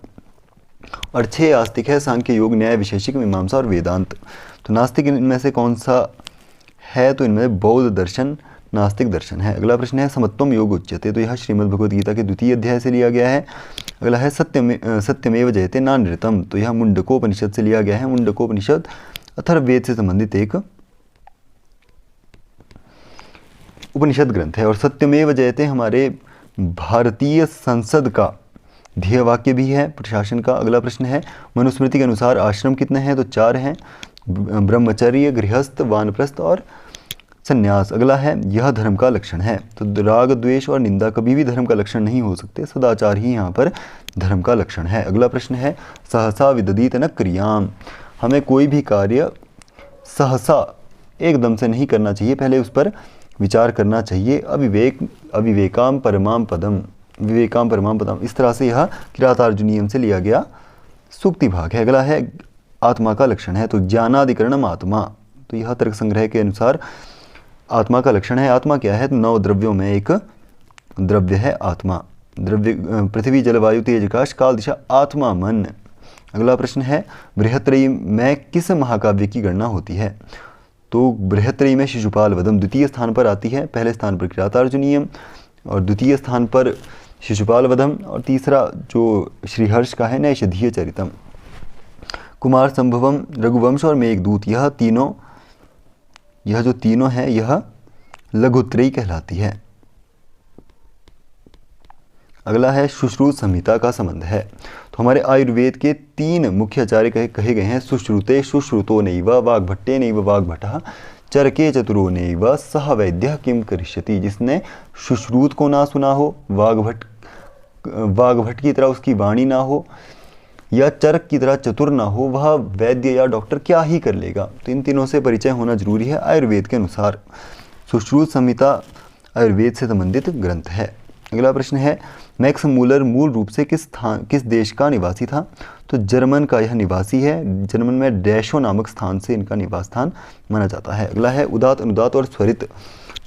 और 6 आस्तिक है, सांख्य, योग, न्याय, विशेषिक, मीमांसा और वेदांत। तो नास्तिक इनमें से कौन सा है, तो इनमें बौद्ध दर्शन नास्तिक दर्शन है। अगला प्रश्न है समत्वम योग उच्यते, तो यह श्रीमद् भगवद गीता के 2वें अध्याय से लिया गया है। अगला है सत्यमेव जयते नानृतम, तो यह मुंडकोपनिषद से लिया गया है। मुंडकोपनिषद अथर्ववेद से संबंधित एक उपनिषद ग्रंथ है। और सत्यमेव जयते हमारे भारतीय संसद का ध्येय वाक्य भी है प्रशासन का। अगला प्रश्न है मनुस्मृति के अनुसार आश्रम कितने हैं, तो 4 हैं, ब्रह्मचर्य, गृहस्थ, वानप्रस्थ और संन्यास। अगला है यह धर्म का लक्षण है, तो राग, द्वेष और निंदा कभी भी धर्म का लक्षण नहीं हो सकते, सदाचार ही यहाँ पर धर्म का लक्षण है। अगला प्रश्न है सहसा विदधीत न क्रियाम, हमें कोई भी कार्य सहसा एकदम से नहीं करना चाहिए, पहले उस पर विचार करना चाहिए। अविवेकाम परमाम पदम, विवेकाम परमाम पदम, इस तरह से यह किरातार्जुनीयम से लिया गया सूक्ति भाग है। अगला है आत्मा का लक्षण है, तो ज्ञानाधिकरणम आत्मा, तो यह तर्क संग्रह के अनुसार आत्मा का लक्षण है। आत्मा क्या है, तो 9 द्रव्यों में एक द्रव्य है आत्मा। द्रव्य पृथ्वी, जलवायु, तेज, आकाश, काल, दिशा, आत्मा, मन। अगला प्रश्न है बृहत्त्रयी में किस महाकाव्य की गणना होती है, तो बृहत्त्रयी में शिशुपाल वधम 2वें स्थान पर आती है, पहले स्थान पर किरातार्जुनीयम और 2वें स्थान पर शिशुपाल वधम, और तीसरा जो श्रीहर्ष का है नैषधीय चरितम। कुमार संभवम, रघुवंश और मेघदूत, यह जो तीनों है यह लघुत्रयी कहलाती है। अगला है सुश्रुत संहिता का संबंध है, तो हमारे आयुर्वेद के 3 मुख्य आचार्य कहे गए हैं, सुश्रुते सुश्रुतो नैव, वाग्भट्टे नैव वाग्भटः, चरके चतुरो नैव, सह वैद्यः किम करिष्यति। जिसने सुश्रुत को ना सुना हो, वाग्भट की तरह उसकी वाणी ना हो, या चरक की तरह चतुर ना हो, वह वैद्य या डॉक्टर क्या ही कर लेगा। तो इन तीनों से परिचय होना जरूरी है आयुर्वेद के अनुसार। सुश्रुत संहिता आयुर्वेद से संबंधित ग्रंथ है। अगला प्रश्न है, मैक्स मूलर मूल रूप से किस देश का निवासी था। तो जर्मन का यह निवासी है। जर्मन में डैशो नामक स्थान से इनका निवास स्थान माना जाता है। अगला है, उदात अनुदात और स्वरित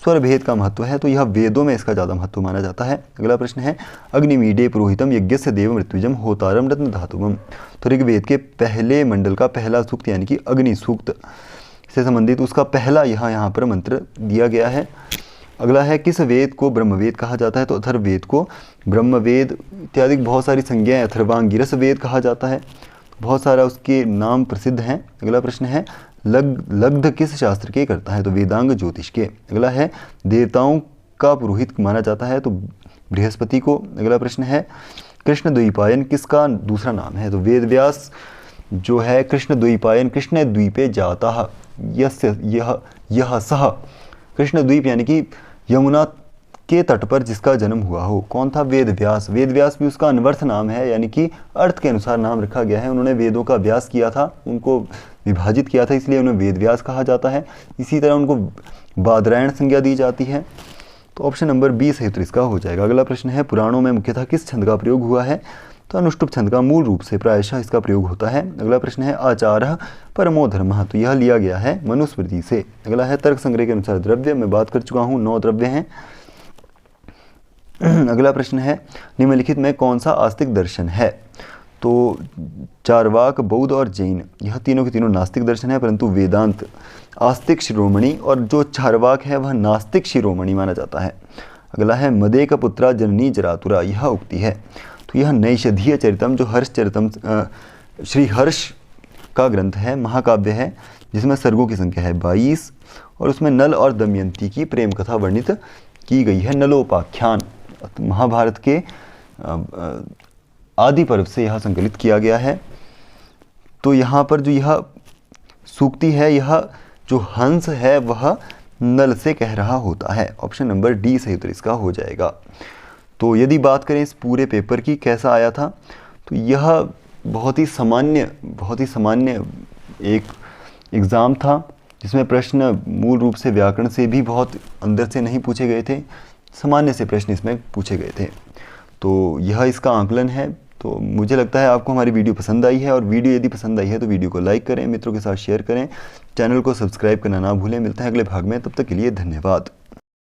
स्वर भेद का महत्व है। तो यह वेदों में इसका ज़्यादा महत्व माना जाता है। अगला प्रश्न है, अग्निमीडे पुरोहितम यज्ञस्य देव मृत्युजम होतारम रत्न धातुवम। तो ऋग्वेद के पहले मंडल का पहला सूक्त यानी कि अग्नि सूक्त से संबंधित उसका पहला यहाँ पर मंत्र दिया गया है। अगला है, किस वेद को ब्रह्मवेद कहा जाता है। तो अथर्ववेद को ब्रह्मवेद इत्यादि बहुत सारी संज्ञाएं, अथर्वांगिरस वेद कहा जाता है। बहुत सारा उसके नाम प्रसिद्ध हैं। अगला प्रश्न है, लग्ध किस शास्त्र के करता है। तो वेदांग ज्योतिष के। अगला है, देवताओं का पुरोहित माना जाता है। तो बृहस्पति को। अगला प्रश्न है, कृष्ण द्वैपायन किसका दूसरा नाम है। तो वेद व्यास जो है कृष्ण द्वैपायन, कृष्ण द्वीपे जाता यह सह। कृष्ण द्वीप यानी कि यमुना के तट पर जिसका जन्म हुआ हो। कौन था, वेद व्यास। वेद व्यास भी उसका अनवर्थ नाम है, यानी कि अर्थ के अनुसार नाम रखा गया है। उन्होंने वेदों का व्यास किया था, उनको विभाजित किया था, इसलिए उन्हें वेद व्यास कहा जाता है। इसी तरह उनको बादरायण संज्ञा दी जाती है। तो ऑप्शन नंबर 20 सही उत्तर इसका हो जाएगा। अगला प्रश्न है, पुराणों में मुख्यतः किस छंद का प्रयोग हुआ है। तो अनुष्टुप छंद का मूल रूप से प्रायशः इसका प्रयोग होता है। अगला प्रश्न है, आचारः परमो धर्मः। तो यह लिया गया है मनुस्मृति से। अगला है, तर्क संग्रह के अनुसार द्रव्य, मैं बात कर चुका हूँ, 9 द्रव्य हैं। अगला प्रश्न है, निम्नलिखित में कौन सा आस्तिक दर्शन है। तो चार्वाक, बौद्ध और जैन यह तीनों के तीनों नास्तिक दर्शन है, परंतु वेदांत आस्तिक शिरोमणि और जो चार्वाक है वह नास्तिक शिरोमणि माना जाता है। अगला है, मदे का पुत्रा जननी जरातुरा, यह उक्ति है। तो यह नैषधीय चरितम जो हर्षचरितम श्री हर्ष का ग्रंथ है, महाकाव्य है, जिसमें सर्गों की संख्या है 22 और उसमें नल और दमयंती की प्रेम कथा वर्णित की गई है। नलोपाख्यान महाभारत के आदि पर्व से यह संकलित किया गया है। तो यहाँ पर जो यह सूक्ति है, यह जो हंस है वह नल से कह रहा होता है। ऑप्शन नंबर डी सही उत्तर इसका हो जाएगा। तो यदि बात करें इस पूरे पेपर की कैसा आया था, तो यह बहुत ही सामान्य एक एग्ज़ाम था, जिसमें प्रश्न मूल रूप से व्याकरण से भी बहुत अंदर से नहीं पूछे गए थे, सामान्य से प्रश्न इसमें पूछे गए थे। तो यह इसका आकलन है। तो मुझे लगता है आपको हमारी वीडियो पसंद आई है, और वीडियो यदि पसंद आई है तो वीडियो को लाइक करें, मित्रों के साथ शेयर करें, चैनल को सब्सक्राइब करना ना भूलें। मिलते हैं अगले भाग में, तब तक के लिए धन्यवाद।